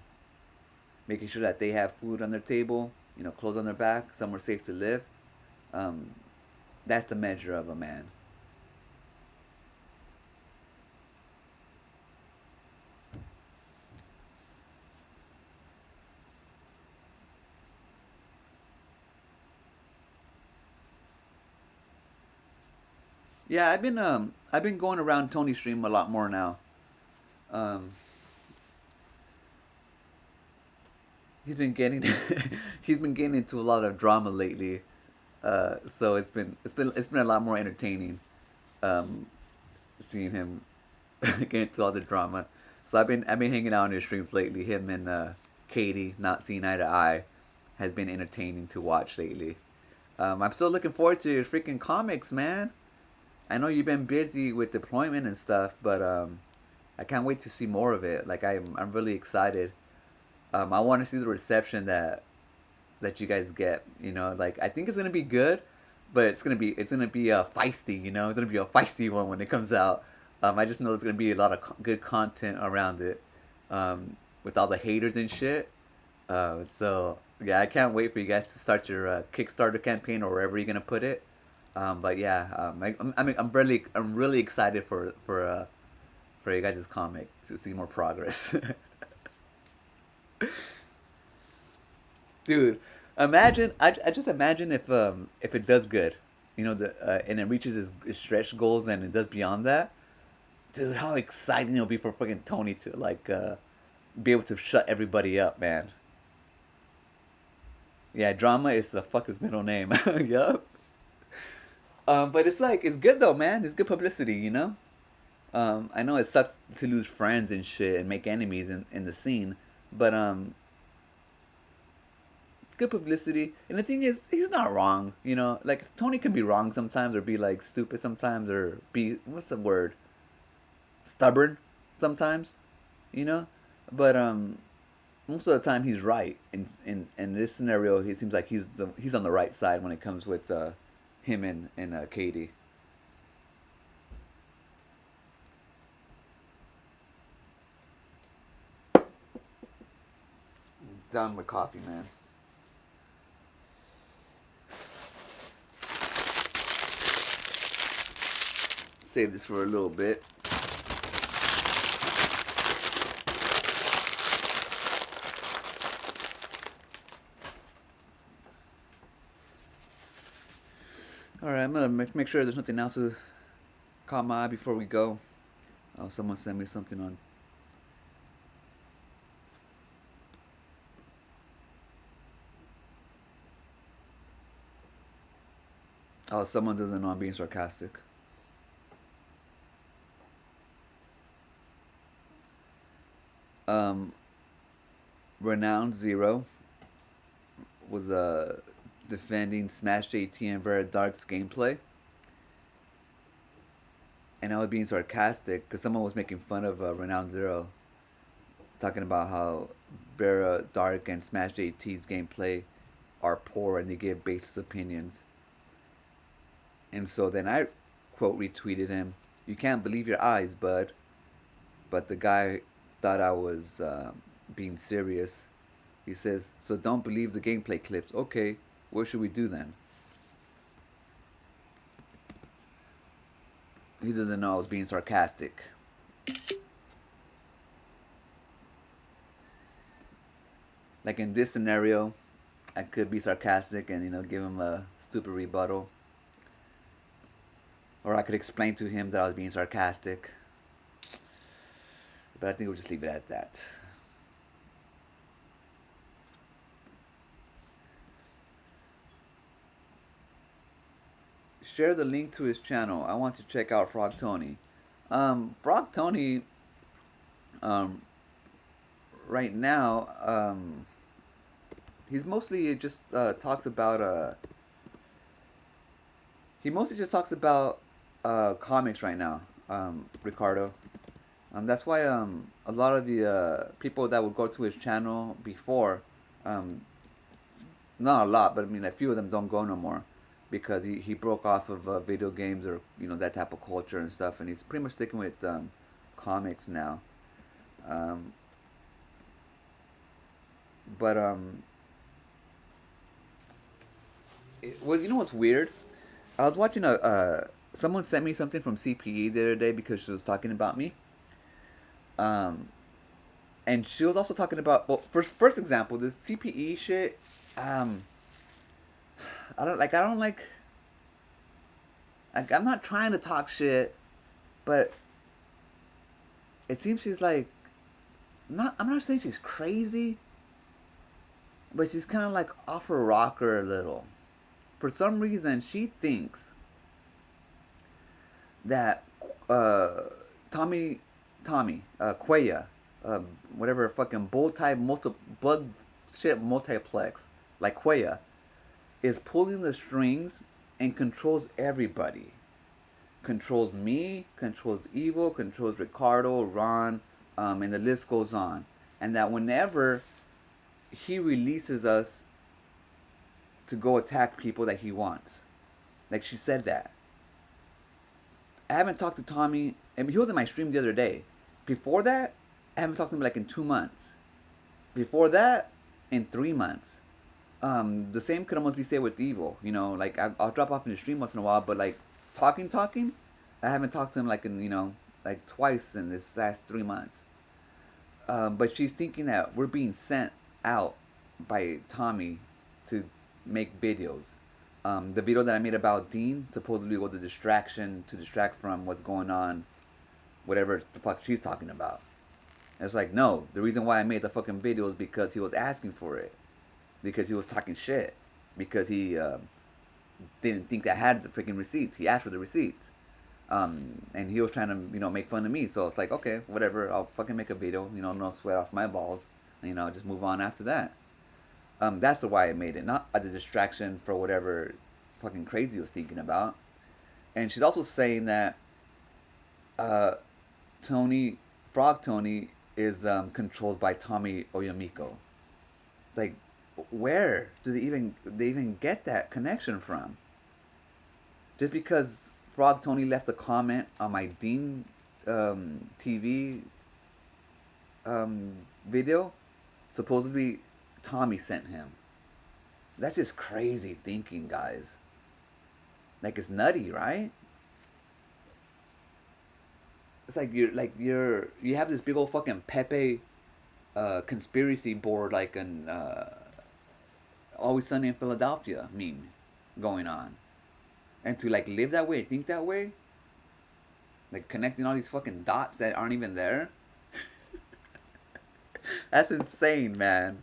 Making sure that they have food on their table, clothes on their back, somewhere safe to live. Um, that's the measure of a man. Yeah, I've been going around Tony's stream a lot more now. Um, he's been getting he's been getting into a lot of drama lately. So it's been a lot more entertaining. Um, seeing him get into all the drama. So I've been hanging out on his streams lately. Him and Katie not seeing eye to eye has been entertaining to watch lately. I'm still looking forward to your freaking comics, man. I know you've been busy with deployment and stuff, but I can't wait to see more of it. Like I'm really excited. I want to see the reception that you guys get. Like I think it's gonna be good, but it's gonna be feisty. It's gonna be a feisty one when it comes out. I just know there's gonna be a lot of good content around it, with all the haters and shit. So yeah, I can't wait for you guys to start your Kickstarter campaign or wherever you're gonna put it. But yeah, I'm really excited for you guys' comic to see more progress. Dude, I just imagine if it does good, and it reaches its stretch goals and it does beyond that. Dude, how exciting it'll be for fucking Tony to like be able to shut everybody up, man. Yeah, drama is the fucker's middle name. Yup. But it's like it's good though, man. It's good publicity, you know. I know it sucks to lose friends and shit and make enemies in the scene, but good publicity. And the thing is, he's not wrong. Like Tony can be wrong sometimes, or be like stupid sometimes, or be what's the word? Stubborn sometimes. You know, but most of the time he's right. In this scenario, he seems like he's on the right side when it comes with him and Katie. Done with coffee, man. Save this for a little bit. All right, I'm gonna make sure there's nothing else that caught my eye before we go. Oh, someone sent me something on. Oh, someone doesn't know I'm being sarcastic. Um, Renowned Zero was defending Smash JT and Vera Dark's gameplay, and I was being sarcastic because someone was making fun of Renowned Zero, talking about how Vera Dark and Smash JT's gameplay are poor and they give baseless opinions. And so then I quote retweeted him, "You can't believe your eyes, bud." But the guy thought I was being serious, He says, so don't believe the gameplay clips. Okay, what should we do then? He doesn't know I was being sarcastic. Like in this scenario, I could be sarcastic and, give him a stupid rebuttal. Or I could explain to him that I was being sarcastic. But I think we'll just leave it at that. Share the link to his channel. I want to check out Frog Tony. Frog Tony, right now, he's mostly just talks about he mostly just talks about comics right now, Ricardo. That's why a lot of the people that would go to his channel before, um, not a lot, but I mean a few of them don't go no more because he broke off of video games or that type of culture and stuff, and he's pretty much sticking with comics now. Um, but well, you know what's weird? I was watching someone sent me something from CPE the other day because she was talking about me. Um, and she was also talking about, well, first example, this CPE shit. Um, I don't like. I'm not trying to talk shit, but it seems she's like, not. I'm not saying she's crazy, but she's kind of like off her rocker a little. For some reason, she thinks that uh, Tommy, Cuella, whatever fucking bug shit multiplex, like Cuella, is pulling the strings and controls everybody. Controls me, controls Evo, controls Ricardo, Ron, and the list goes on. And that whenever he releases us to go attack people that he wants, like she said that. I haven't talked to Tommy. I mean, he was in my stream the other day. Before that, I haven't talked to him like in 2 months. Before that, in 3 months. The same could almost be said with Evo. Like I'll drop off in the stream once in a while, but like talking, I haven't talked to him like in like twice in this last 3 months. But she's thinking that we're being sent out by Tommy to make videos. The video that I made about Dean supposedly was a distraction to distract from what's going on, whatever the fuck she's talking about. And it's like, no, the reason why I made the fucking video is because he was asking for it, because he was talking shit, because he didn't think I had the freaking receipts. He asked for the receipts, and he was trying to make fun of me. So it's like, okay, whatever, I'll fucking make a video, no sweat off my balls, just move on after that. That's the why I made it, not as a distraction for whatever fucking crazy he was thinking about. And she's also saying that Tony, Frog Tony, is controlled by Tommy Oyamiko. Like, where do they even get that connection from? Just because Frog Tony left a comment on my Dean TV video, supposedly Tommy sent him. That's just crazy thinking, guys. Like, it's nutty, right? It's like you have this big old fucking Pepe conspiracy board, like an Always Sunny in Philadelphia meme going on, and to like live that way, think that way, like connecting all these fucking dots that aren't even there. That's insane, man.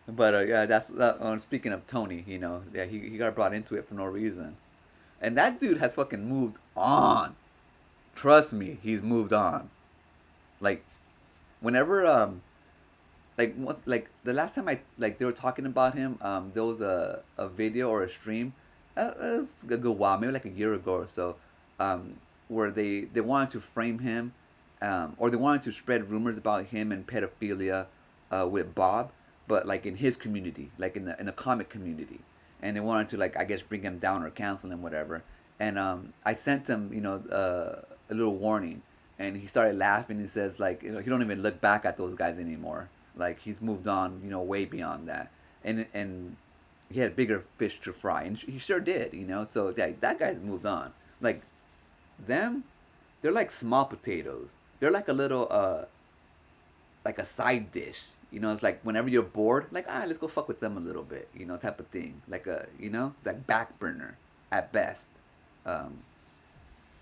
But yeah, that's speaking of Tony, yeah, he got brought into it for no reason, and that dude has fucking moved on. Trust me, he's moved on. Like, whenever like the last time they were talking about him, there was a video or a stream, it was a good while, maybe like a year ago or so, where they wanted to frame him, or they wanted to spread rumors about him and pedophilia, with Bob, but like in his community, like in the comic community, and they wanted to, like, I guess, bring him down or cancel him, whatever. And I sent him a little warning, and he started laughing. He says, like, he don't even look back at those guys anymore. Like he's moved on, you know, way beyond that, and he had bigger fish to fry, and he sure did, you know. So yeah, that guy's moved on. Like them, they're like small potatoes. They're like a little like a side dish. You know, it's like whenever you're bored, like let's go fuck with them a little bit, you know, type of thing. Like a, you know, like back burner at best. Um,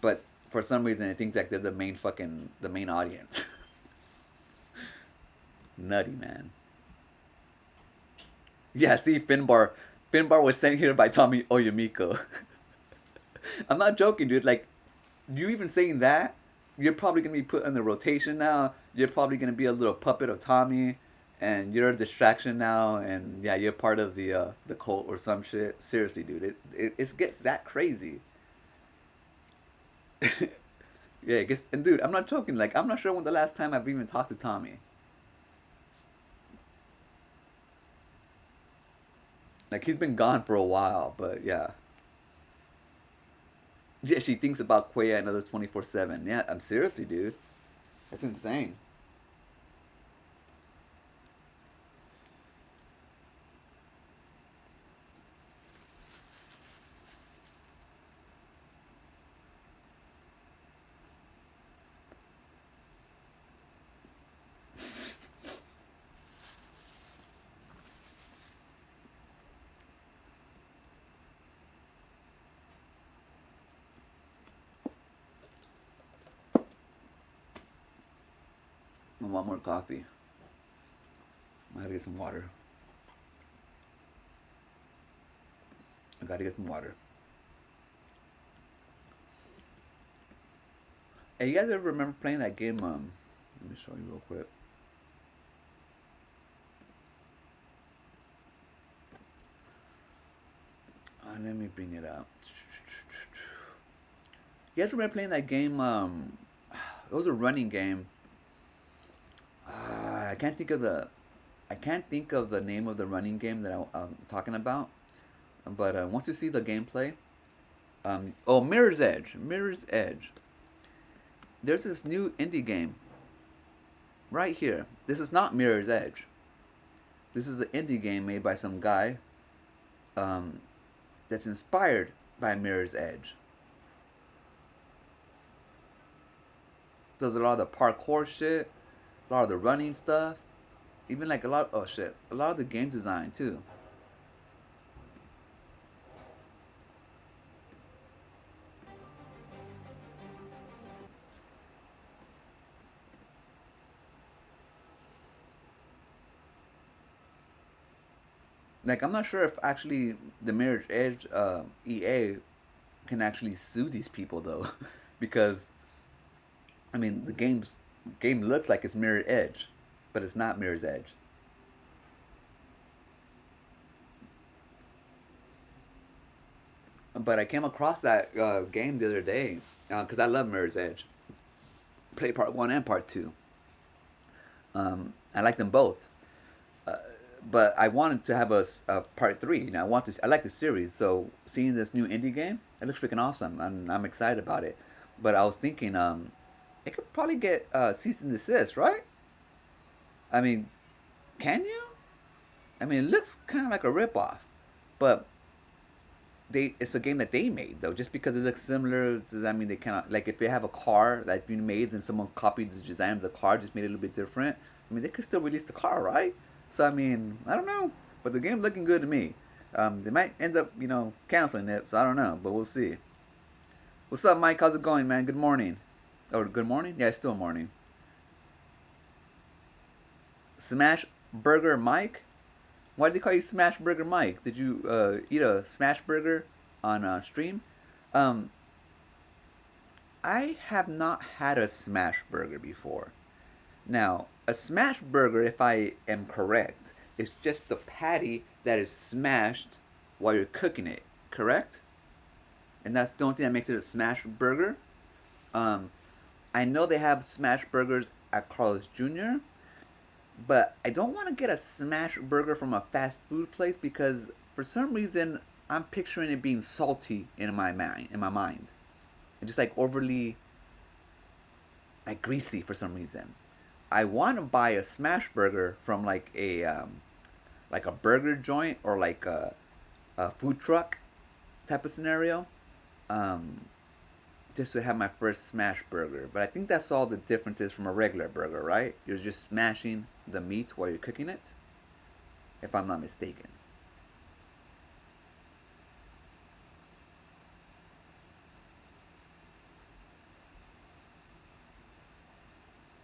but for some reason, I think like they're the main audience. Nutty man. Yeah, see, Finbar was sent here by Tommy Oyamiko. I'm not joking, dude. Like, you even saying that, you're probably gonna be put in the rotation now. You're probably gonna be a little puppet of Tommy, and you're a distraction now. And yeah, you're part of the cult or some shit. Seriously, dude, it gets that crazy. Yeah, it gets, and dude, I'm not joking. Like, I'm not sure when the last time I've even talked to Tommy. Like, he's been gone for a while, but yeah. Yeah, she thinks about Quaya another 24/7. Yeah, I'm seriously, dude. That's insane. I want more coffee. I gotta get some water. I gotta get some water. Hey, you guys ever remember playing that game? Let me show you real quick. Let me bring it up. You guys remember playing that game? It was a running game. I can't think of the name of the running game that I'm talking about. But once you see the gameplay, oh, Mirror's Edge. Mirror's Edge. There's this new indie game right here. This is not Mirror's Edge. This is an indie game made by some guy um, that's inspired by Mirror's Edge. Does a lot of the parkour shit, a lot of the running stuff, even like a lot of the game design too. Like I'm not sure if actually the Mirror's Edge EA can actually sue these people though, because I mean game looks like it's Mirror Edge, but it's not Mirror's Edge. But I came across that game the other day because I love Mirror's Edge. Play part one and part two. I like them both, but I wanted to have a part three. You know, I like the series, so seeing this new indie game, it looks freaking awesome, and I'm excited about it. But I was thinking, it could probably get cease and desist, right? I mean, can you? I mean, it looks kind of like a ripoff, but it's a game that they made though. Just because it looks similar, does that mean they cannot? Like, if they have a car that's been made and someone copied the design of the car, just made it a little bit different. I mean, they could still release the car, right? So I mean, I don't know, but the game's looking good to me. They might end up, you know, canceling it, so I don't know, but we'll see. What's up, Mike? How's it going, man? Good morning. Or good morning? Yeah, it's still morning. Smash Burger Mike? Why did they call you Smash Burger Mike? Did you eat a smash burger on stream? Um, I have not had a smash burger before. Now, a smash burger, if I am correct, is just the patty that is smashed while you're cooking it, correct? And that's the only thing that makes it a smash burger. Um, I know they have smash burgers at Carl's Jr., but I don't want to get a smash burger from a fast food place because for some reason I'm picturing it being salty in my mind, and just like overly like greasy for some reason. I want to buy a smash burger from like a burger joint or like a food truck type of scenario, um, just to have my first smash burger. But I think that's all the difference is from a regular burger, right? You're just smashing the meat while you're cooking it, if I'm not mistaken.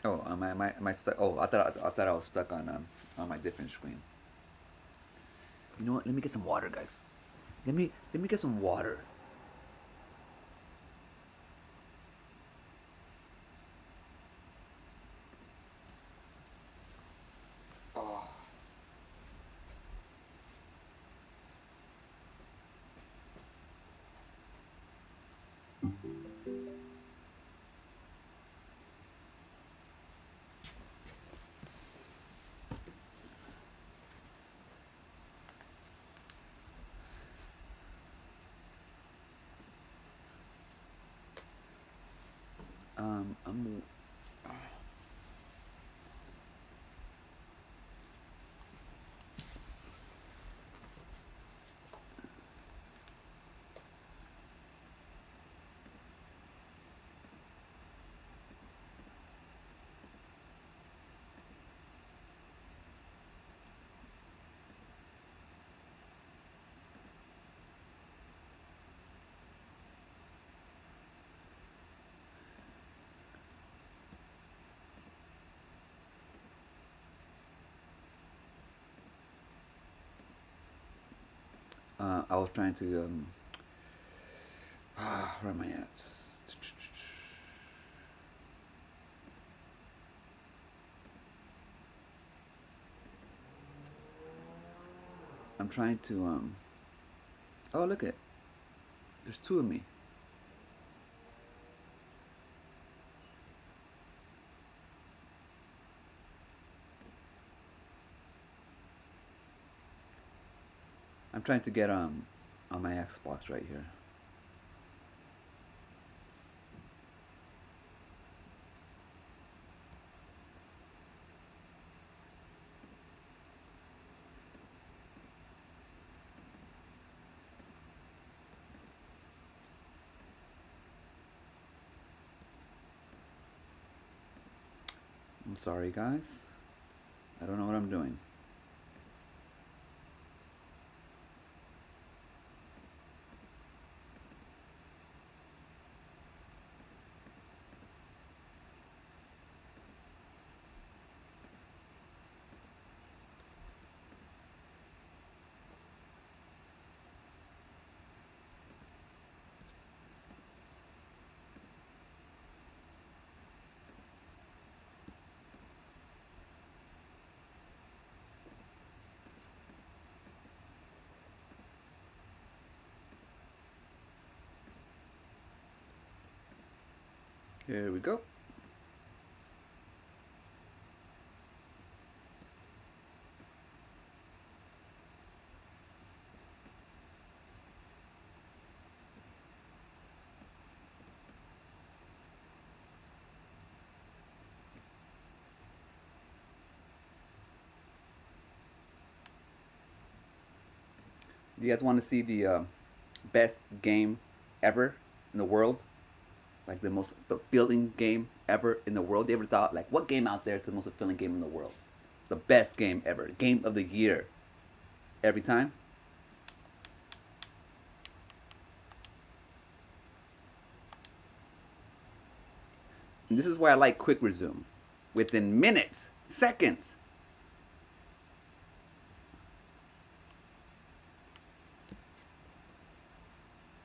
Oh, am I stuck? Oh, I thought I was stuck on my different screen. You know what? Let me get some water, guys. Let me get some water. Oh. I'm I was trying to where am I at? I'm trying to oh, look at, there's two of me. I'm trying to get on my Xbox right here. I'm sorry, guys. I don't know what I'm doing. Here we go. Do you guys want to see the best game ever in the world? Like the most fulfilling game ever in the world? You ever thought, like, what game out there is the most fulfilling game in the world? The best game ever. Game of the year. Every time? And this is why I like quick resume. Within minutes, seconds,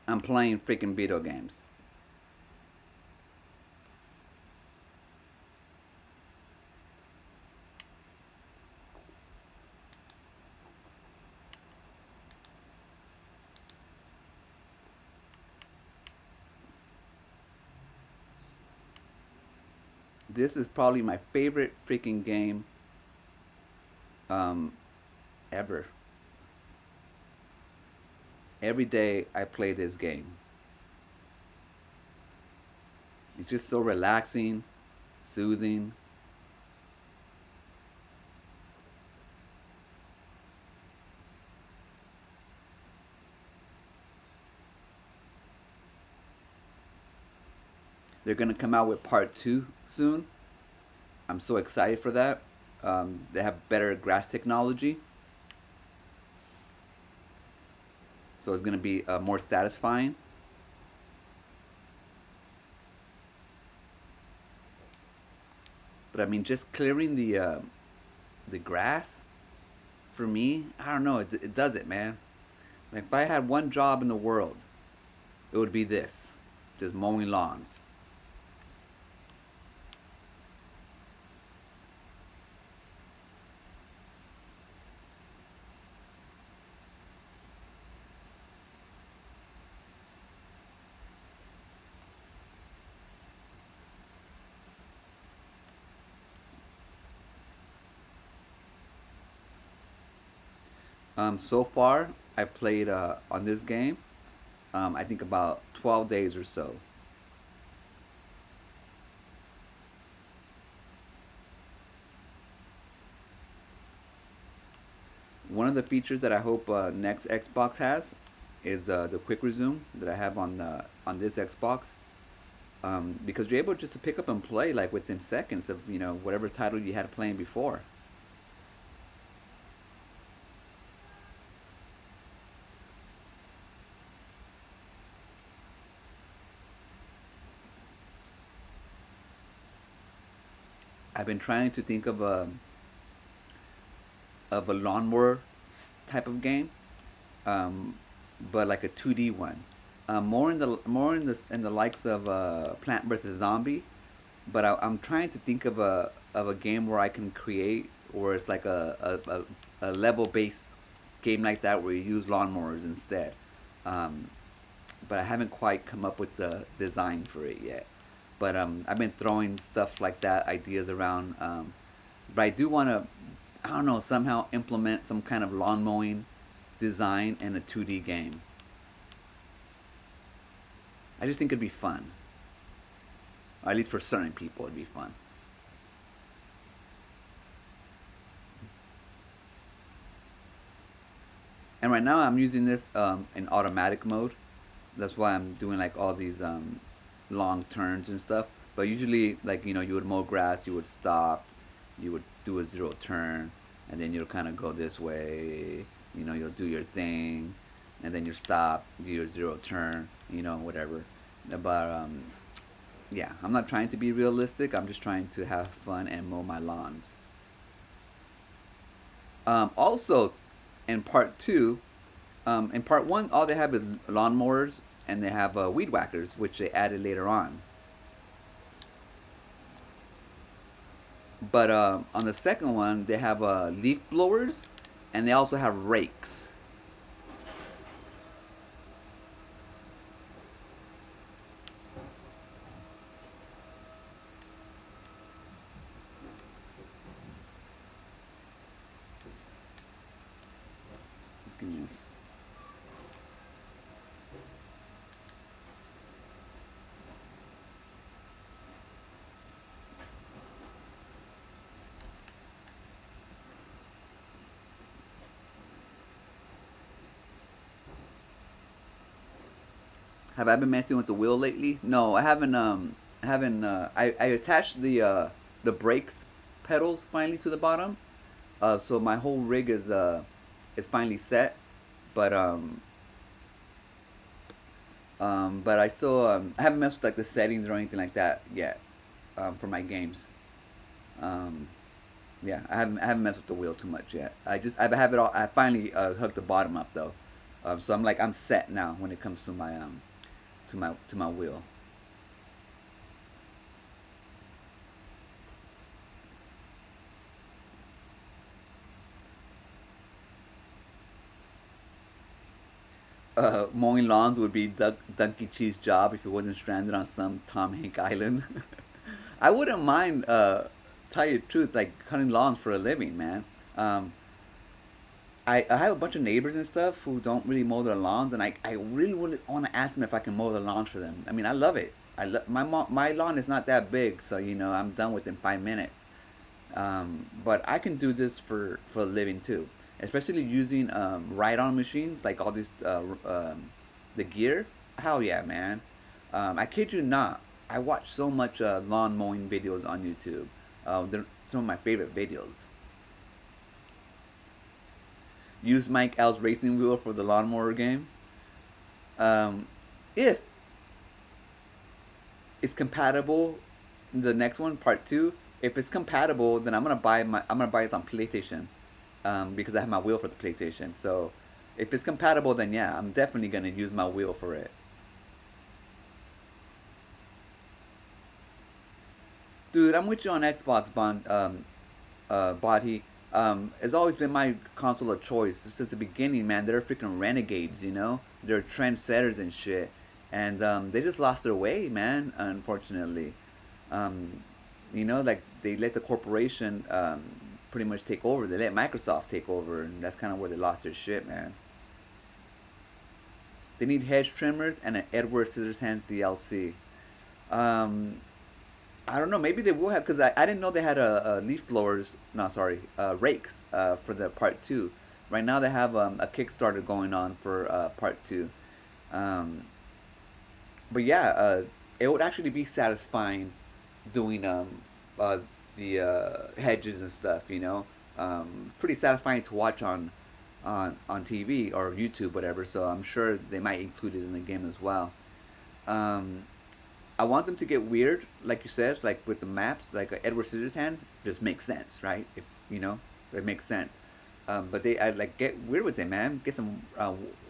I'm playing freaking video games. This is probably my favorite freaking game um, ever. Every day I play this game. It's just so relaxing, soothing. They're gonna come out with part two soon. I'm so excited for that. They have better grass technology, so it's gonna be more satisfying. But I mean, just clearing the grass for me, I don't know. It does it, man. Like, if I had one job in the world, it would be this, just mowing lawns. So far, I've played on this game. I think about 12 days or so. One of the features that I hope next Xbox has is the quick resume that I have on this Xbox. Because you're able just to pick up and play like within seconds of whatever title you had playing before. I've been trying to think of a lawnmower type of game, um, but like a 2D one. More in the likes of Plant vs Zombie, but I'm trying to think of a game where I can create, where it's like a level based game like that where you use lawnmowers instead. Um, but I haven't quite come up with the design for it yet. But I've been throwing stuff like that, ideas around. But I do want to, I don't know, somehow implement some kind of lawn mowing design in a 2D game. I just think it'd be fun. Or at least for certain people, it'd be fun. And right now, I'm using this in automatic mode. That's why I'm doing like all these long turns and stuff. But usually, like you would mow grass, you would stop, you would do a zero turn, and then you'll kind of go this way. You'll do your thing, and then you stop, do your zero turn. Whatever. But yeah, I'm not trying to be realistic. I'm just trying to have fun and mow my lawns. Also, in part two, in part one, all they have is lawnmowers and they have weed whackers, which they added later on. But on the second one, they have leaf blowers and they also have rakes. Just give me this. Have I been messing with the wheel lately? No, I haven't. I haven't. I attached the brakes pedals finally to the bottom. So my whole rig is finally set. But but I haven't messed with like the settings or anything like that yet. For my games. Um, yeah, I haven't messed with the wheel too much yet. I have it all. I finally hooked the bottom up though. So I'm set now when it comes to my wheel. Mowing lawns would be Donkey Cheese's job if he wasn't stranded on some Tom Hank island. I wouldn't mind, tell you the truth, like cutting lawns for a living, man. Um, I have a bunch of neighbors and stuff who don't really mow their lawns, and I really want to ask them if I can mow their lawns for them. I mean, I love it. My lawn is not that big, so I'm done within 5 minutes. But I can do this for a living too, especially using ride-on machines like all these the gear. Hell yeah, man! I kid you not. I watch so much lawn mowing videos on YouTube. They're some of my favorite videos. Use Mike L's racing wheel for the lawnmower game. Um, if it's compatible, the next one, part two. If it's compatible, then I'm gonna buy it on PlayStation, because I have my wheel for the PlayStation. So if it's compatible, then yeah, I'm definitely gonna use my wheel for it. Dude, I'm with you on Xbox, Body. It's always been my console of choice since the beginning, man. They're freaking renegades, you know? They're trendsetters and shit. And they just lost their way, man, unfortunately. Um, like they let the corporation pretty much take over. They let Microsoft take over, and that's kind of where they lost their shit, man. They need hedge trimmers and an Edward Scissorhands DLC. Um, I don't know. Maybe they will have because I didn't know they had a leaf blowers. No, sorry, rakes for the part two. Right now they have a Kickstarter going on for part two. Um, but yeah, it would actually be satisfying doing uh, the hedges and stuff. Pretty satisfying to watch on TV or YouTube, whatever. So I'm sure they might include it in the game as well. Um, I want them to get weird, like you said, like with the maps, like Edward Scissorhands, just makes sense, right? If you know, it makes sense. But I like get weird with it, man. Get some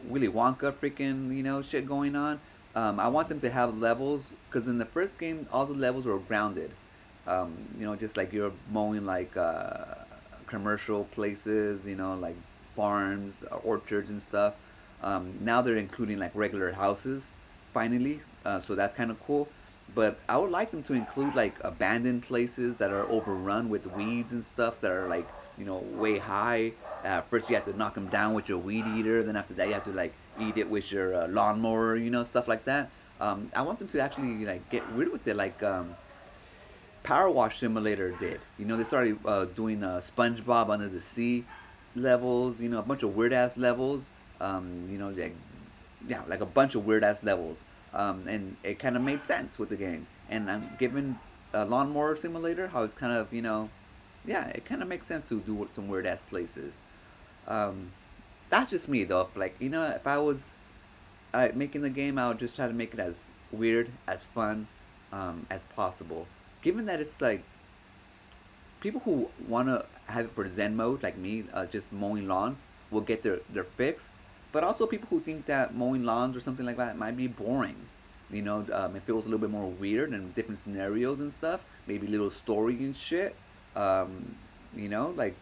Willy Wonka freaking shit going on. I want them to have levels because in the first game, all the levels were grounded. Just like you're mowing like commercial places, like farms, orchards, and stuff. Now they're including like regular houses, finally. So that's kind of cool. But I would like them to include like abandoned places that are overrun with weeds and stuff that are like way high. First you have to knock them down with your weed eater. Then after that you have to like eat it with your lawnmower. Stuff like that. I want them to actually like get weird with it, like Power Wash Simulator did. They started doing SpongeBob Under the Sea levels. A bunch of weird ass levels. Like yeah, like a bunch of weird ass levels. And it kind of made sense with the game. And I'm given Lawnmower Simulator how it's kind of yeah, it kind of makes sense to do some weird ass places. Um, that's just me though. Like if I was making the game, I would just try to make it as weird, as fun, as possible. Given that it's like people who want to have it for Zen mode, like me, just mowing lawns, will get their fix. But also people who think that mowing lawns or something like that might be boring. It feels a little bit more weird and different scenarios and stuff. Maybe little story and shit. Like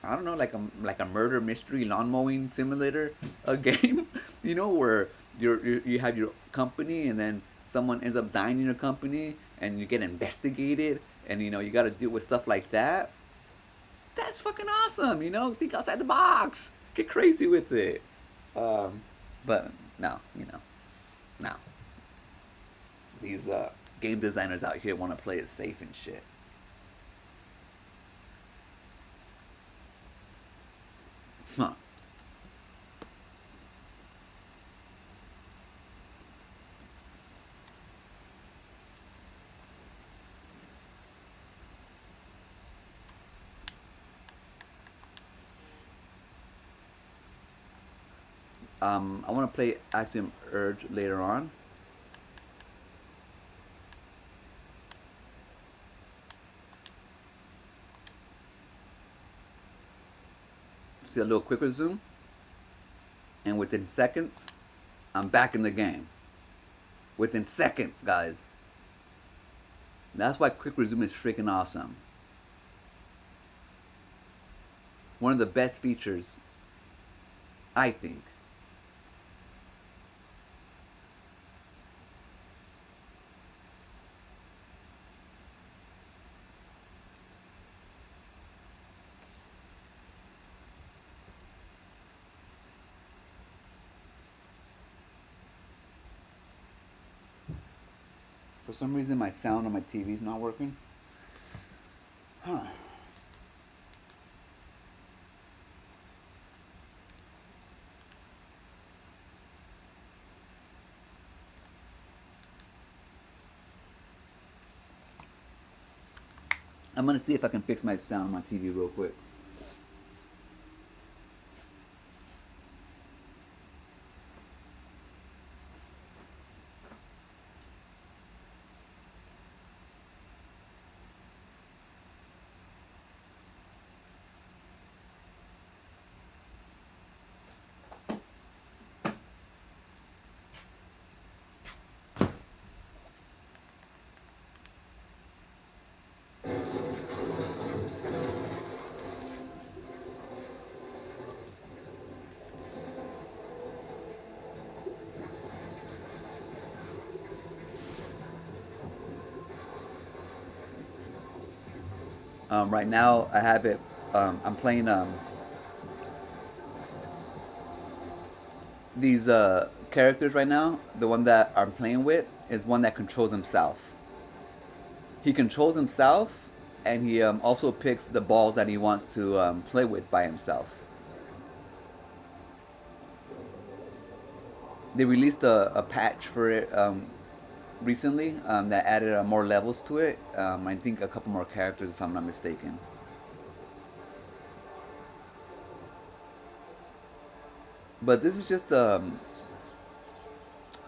I don't know, like a murder mystery lawn mowing simulator, a game. Where you have your company and then someone ends up dying in your company and you get investigated and you got to deal with stuff like that. That's fucking awesome. Think outside the box. Get crazy with it. Um, but no, no. These game designers out here want to play it safe and shit. Huh. I want to play Axiom Urge later on. See a little quicker zoom, and within seconds, I'm back in the game. Within seconds, guys. That's why quick resume is freaking awesome. One of the best features, I think. For some reason, my sound on my TV is not working. Huh. I'm gonna see if I can fix my sound on my TV real quick. Right now, I have it. I'm playing these characters right now. The one that I'm playing with is one that controls himself. He controls himself, and he also picks the balls that he wants to play with by himself. They released a patch for it recently that added more levels to it. I think a couple more characters, if I'm not mistaken. But this is just an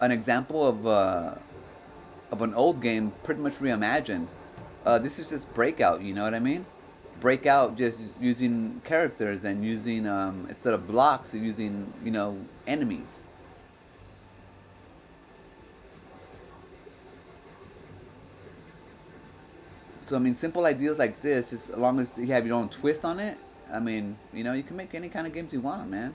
example of an old game, pretty much reimagined. This is just Breakout. You know what I mean? Breakout just using characters and using instead of blocks, using enemies. So I mean, simple ideas like this, just as long as you have your own twist on it. I mean, you can make any kind of games you want, man.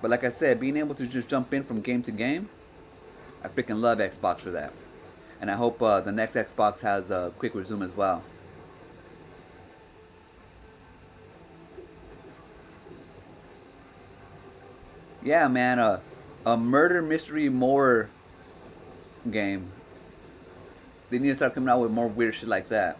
But like I said, being able to just jump in from game to game, I freaking love Xbox for that. And I hope the next Xbox has a quick resume as well. Yeah, man, a murder mystery more game. They need to start coming out with more weird shit like that.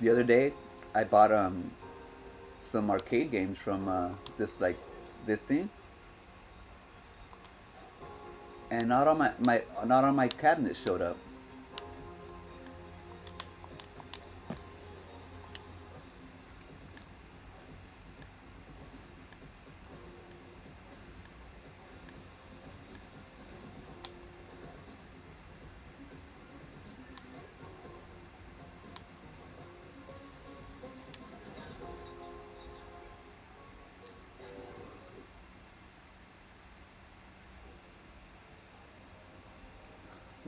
The other day, I bought some arcade games from this thing, and not on my cabinet showed up.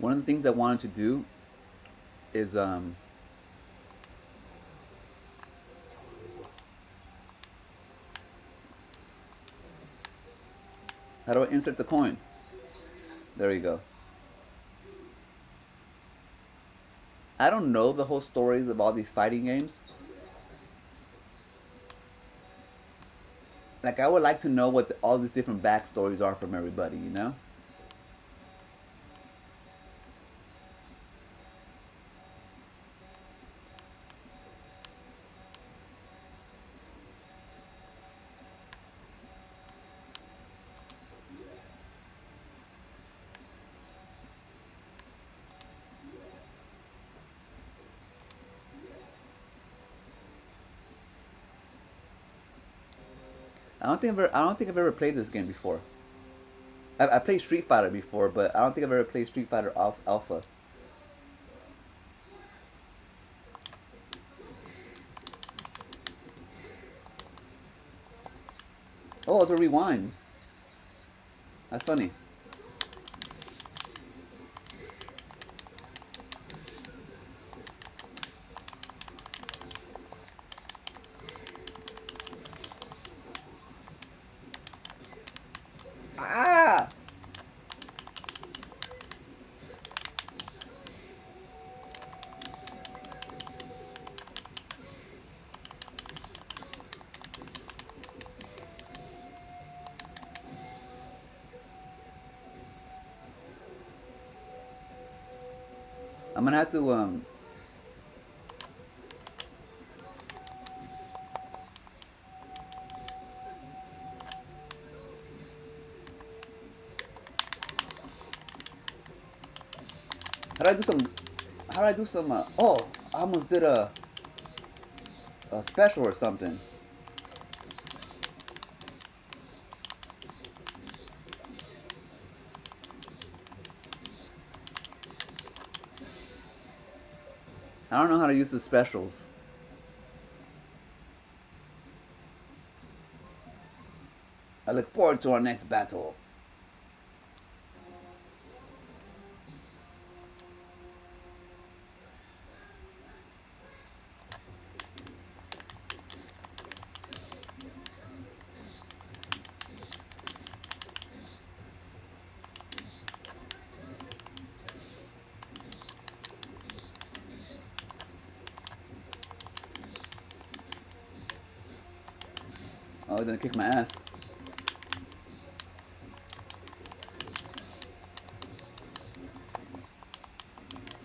One of the things I wanted to do is how do I insert the coin? There you go. I don't know the whole stories of all these fighting games, Like I would like to know what all these different backstories are from everybody, you know? I don't think I've ever played this game before. I played Street Fighter before, but I don't think I've ever played Street Fighter Alpha. Oh, it's a rewind. That's funny. Ah! I'm gonna have to how do I do some how do I do some oh, I almost did a special or something. I don't know how to use the specials. I look forward to our next battle. Oh, he's gonna kick my ass.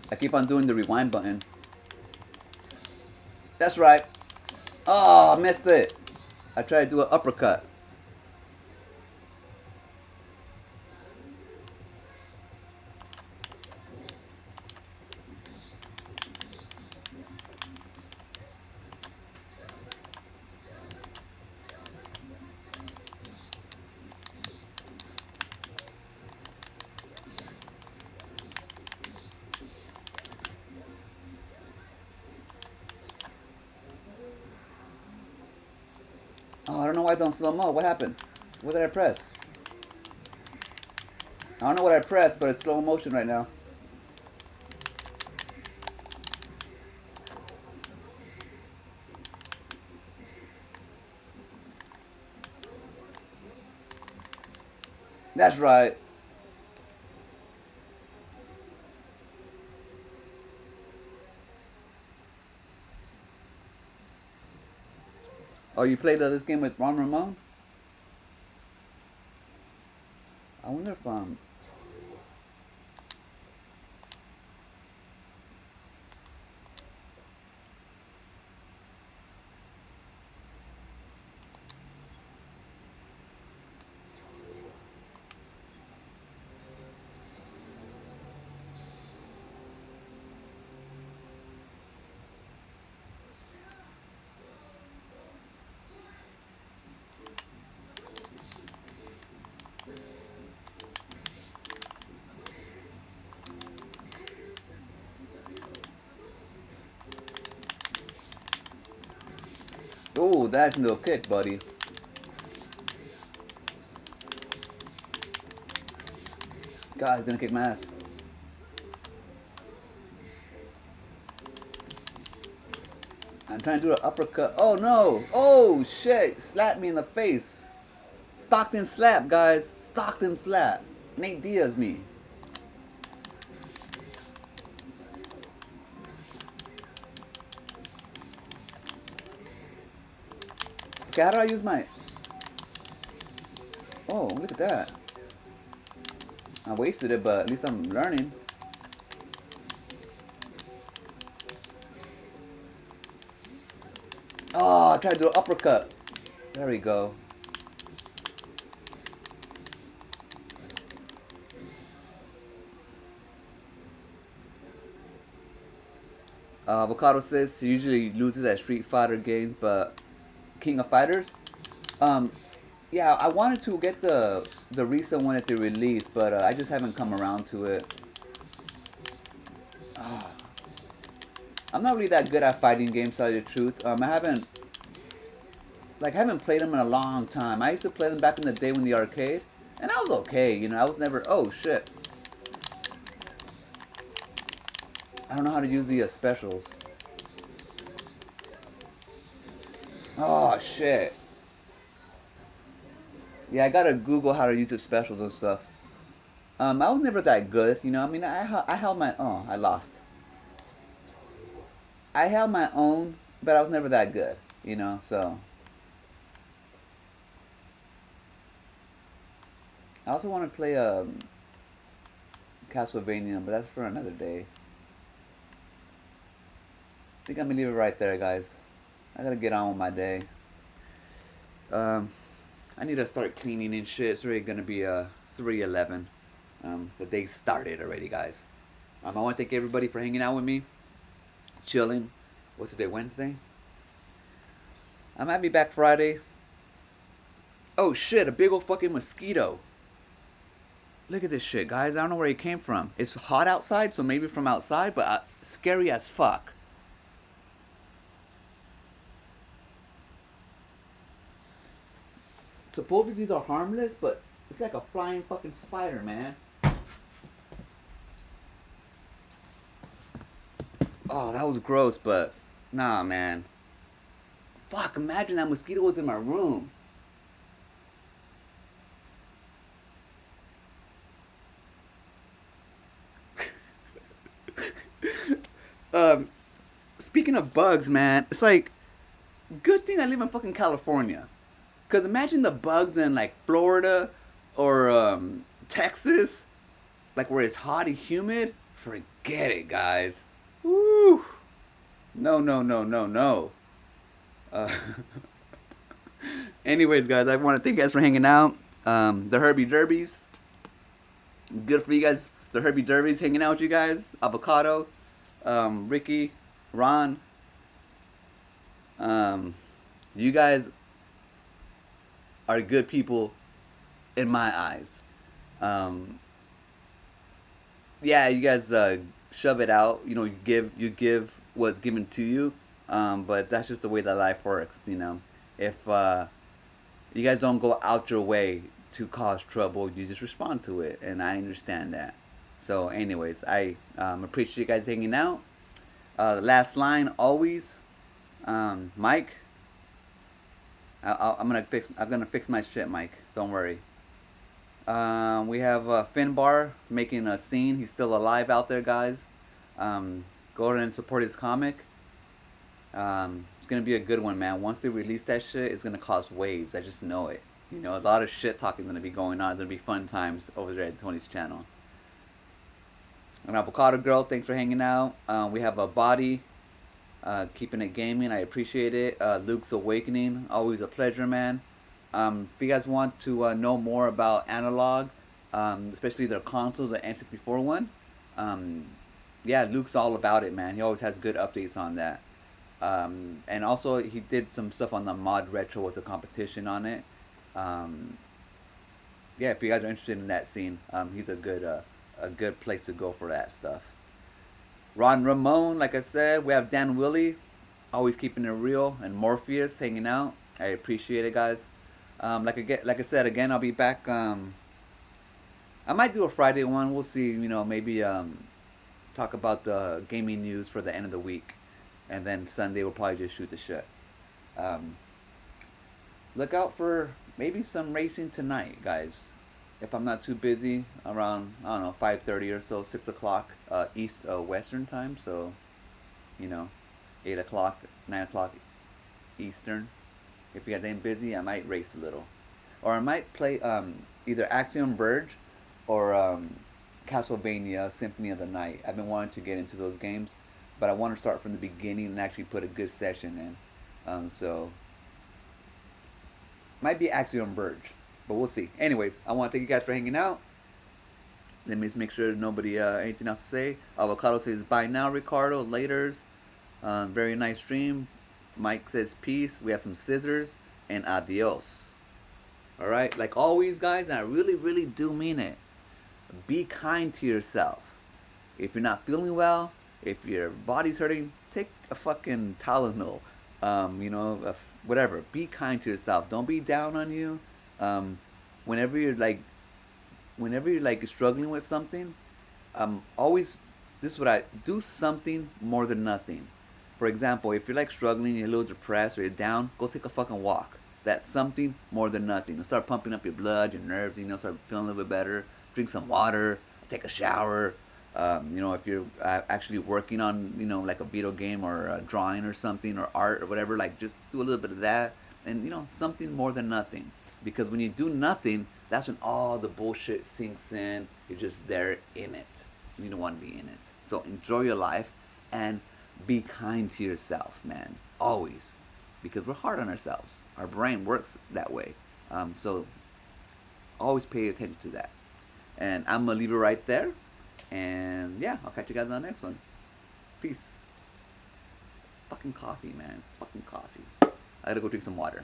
I keep on doing the rewind button. That's right. Oh, I missed it. I tried to do an uppercut. Oh, I don't know why it's on slow mo. What happened? What did I press? I don't know what I pressed, but it's slow motion right now. That's right. Oh, you played this game with Ron Ramon? I wonder if oh, that's no kick, buddy. God, he's gonna kick my ass. I'm trying to do an uppercut. Oh no! Oh shit! Slapped me in the face. Stockton slap, guys. Stockton slap. Nate Diaz me. Okay, how do I use my... Oh, look at that. I wasted it, but at least I'm learning. Oh, I tried to do an uppercut. There we go. Avocado says he usually loses at Street Fighter games, but King of Fighters. Um, yeah, I wanted to get the recent one that they released, but I just haven't come around to it. Ah, I'm not really that good at fighting games, to tell you the truth. I haven't played them in a long time. I used to play them back in the day when the arcade, and I was okay. You know, I was never. Oh shit! I don't know how to use the specials. Oh shit! Yeah, I gotta Google how to use the specials and stuff. I was never that good. You know, I mean, I held my. Oh, I lost. I held my own, but I was never that good. You know, so I also want to play Castlevania, but that's for another day. I think I'm gonna leave it right there, guys. I gotta get on with my day. Um, I need to start cleaning and shit. It's already 11. The day started already, guys. I want to thank everybody for hanging out with me, chilling. What's today? Wednesday. I might be back Friday. Oh shit! A big old fucking mosquito. Look at this shit, guys. I don't know where it came from. It's hot outside, so maybe from outside, but scary as fuck. Supposedly these are harmless, but it's like a flying fucking spider, man. Oh, that was gross, but nah, man. Fuck, imagine that mosquito was in my room. um, Speaking of bugs, man, it's like good thing I live in fucking California. Cause imagine the bugs in like Florida or Texas, like where it's hot and humid. Forget it, guys. Woo! No, no, no, no, no. Uh, anyways, guys, I want to thank you guys for hanging out. The Herbie Derbies, good for you guys. The Herbie Derbies hanging out with you guys. Avocado, Ricky, Ron. Um, you guys are good people in my eyes. Um, yeah, you guys shove it out. You know, you give what's given to you. But that's just the way that life works. You know, if you guys don't go out your way to cause trouble, you just respond to it, and I understand that. So, anyways, I appreciate you guys hanging out. The last line always, Mike. I'm gonna fix my shit, Mike. Don't worry. We have Finbar making a scene. He's still alive out there, guys. Go ahead and support his comic. It's gonna be a good one, man. Once they release that shit, it's gonna cause waves. I just know it. You know, a lot of shit talking is gonna be going on. It's gonna be fun times over there at Tony's channel. And Avocado Girl, thanks for hanging out. We have a body, keeping it gaming. I appreciate it. Luke's Awakening, always a pleasure, man. If you guys want to know more about Analog, especially their console, the N64 one, yeah, Luke's all about it, man. He always has good updates on that. And also, he did some stuff on the Mod Retro, was a competition on it. Um, yeah, if you guys are interested in that scene, he's a good place to go for that stuff. Ron Ramon, like I said, we have Dan Willie, always keeping it real, and Morpheus hanging out. I appreciate it, guys. Like I said again, I'll be back. I might do a Friday one. We'll see. You know, maybe talk about the gaming news for the end of the week, and then Sunday we'll probably just shoot the shit. Um, Look out for maybe some racing tonight, guys. If I'm not too busy, around I don't know 5:30 or so, 6 o'clock East Western time. So, you know, 8 o'clock, 9 o'clock Eastern. If you guys ain't busy, I might race a little, or I might play either Axiom Verge or Castlevania Symphony of the Night. I've been wanting to get into those games, but I want to start from the beginning and actually put a good session in. So might be Axiom Verge, but we'll see. Anyways, I want to thank you guys for hanging out. Let me just make sure nobody anything else to say. Avocado says bye now, Ricardo. Laters. Very nice stream. Mike says peace. We have some scissors and adios. All right, like always, guys, and I really, really do mean it. Be kind to yourself. If you're not feeling well, if your body's hurting, take a fucking Tylenol. Whatever. Be kind to yourself. Don't be down on you. Um, whenever you're like struggling with something, always this is what I do: something more than nothing. For example, if you're like struggling, you're a little depressed or you're down, go take a fucking walk. That's something more than nothing. You'll start pumping up your blood, your nerves, start feeling a little bit better. Drink some water, take a shower. If you're actually working on, like a video game or a drawing or something or art or whatever, like just do a little bit of that and, something more than nothing. Because when you do nothing, that's when all the bullshit sinks in. You're just there in it. You don't want to be in it. So enjoy your life and be kind to yourself, man. Always. Because we're hard on ourselves. Our brain works that way. So always pay attention to that. And I'm going to leave it right there. And yeah, I'll catch you guys on the next one. Peace. Fucking coffee, man. Fucking coffee. I gotta go drink some water.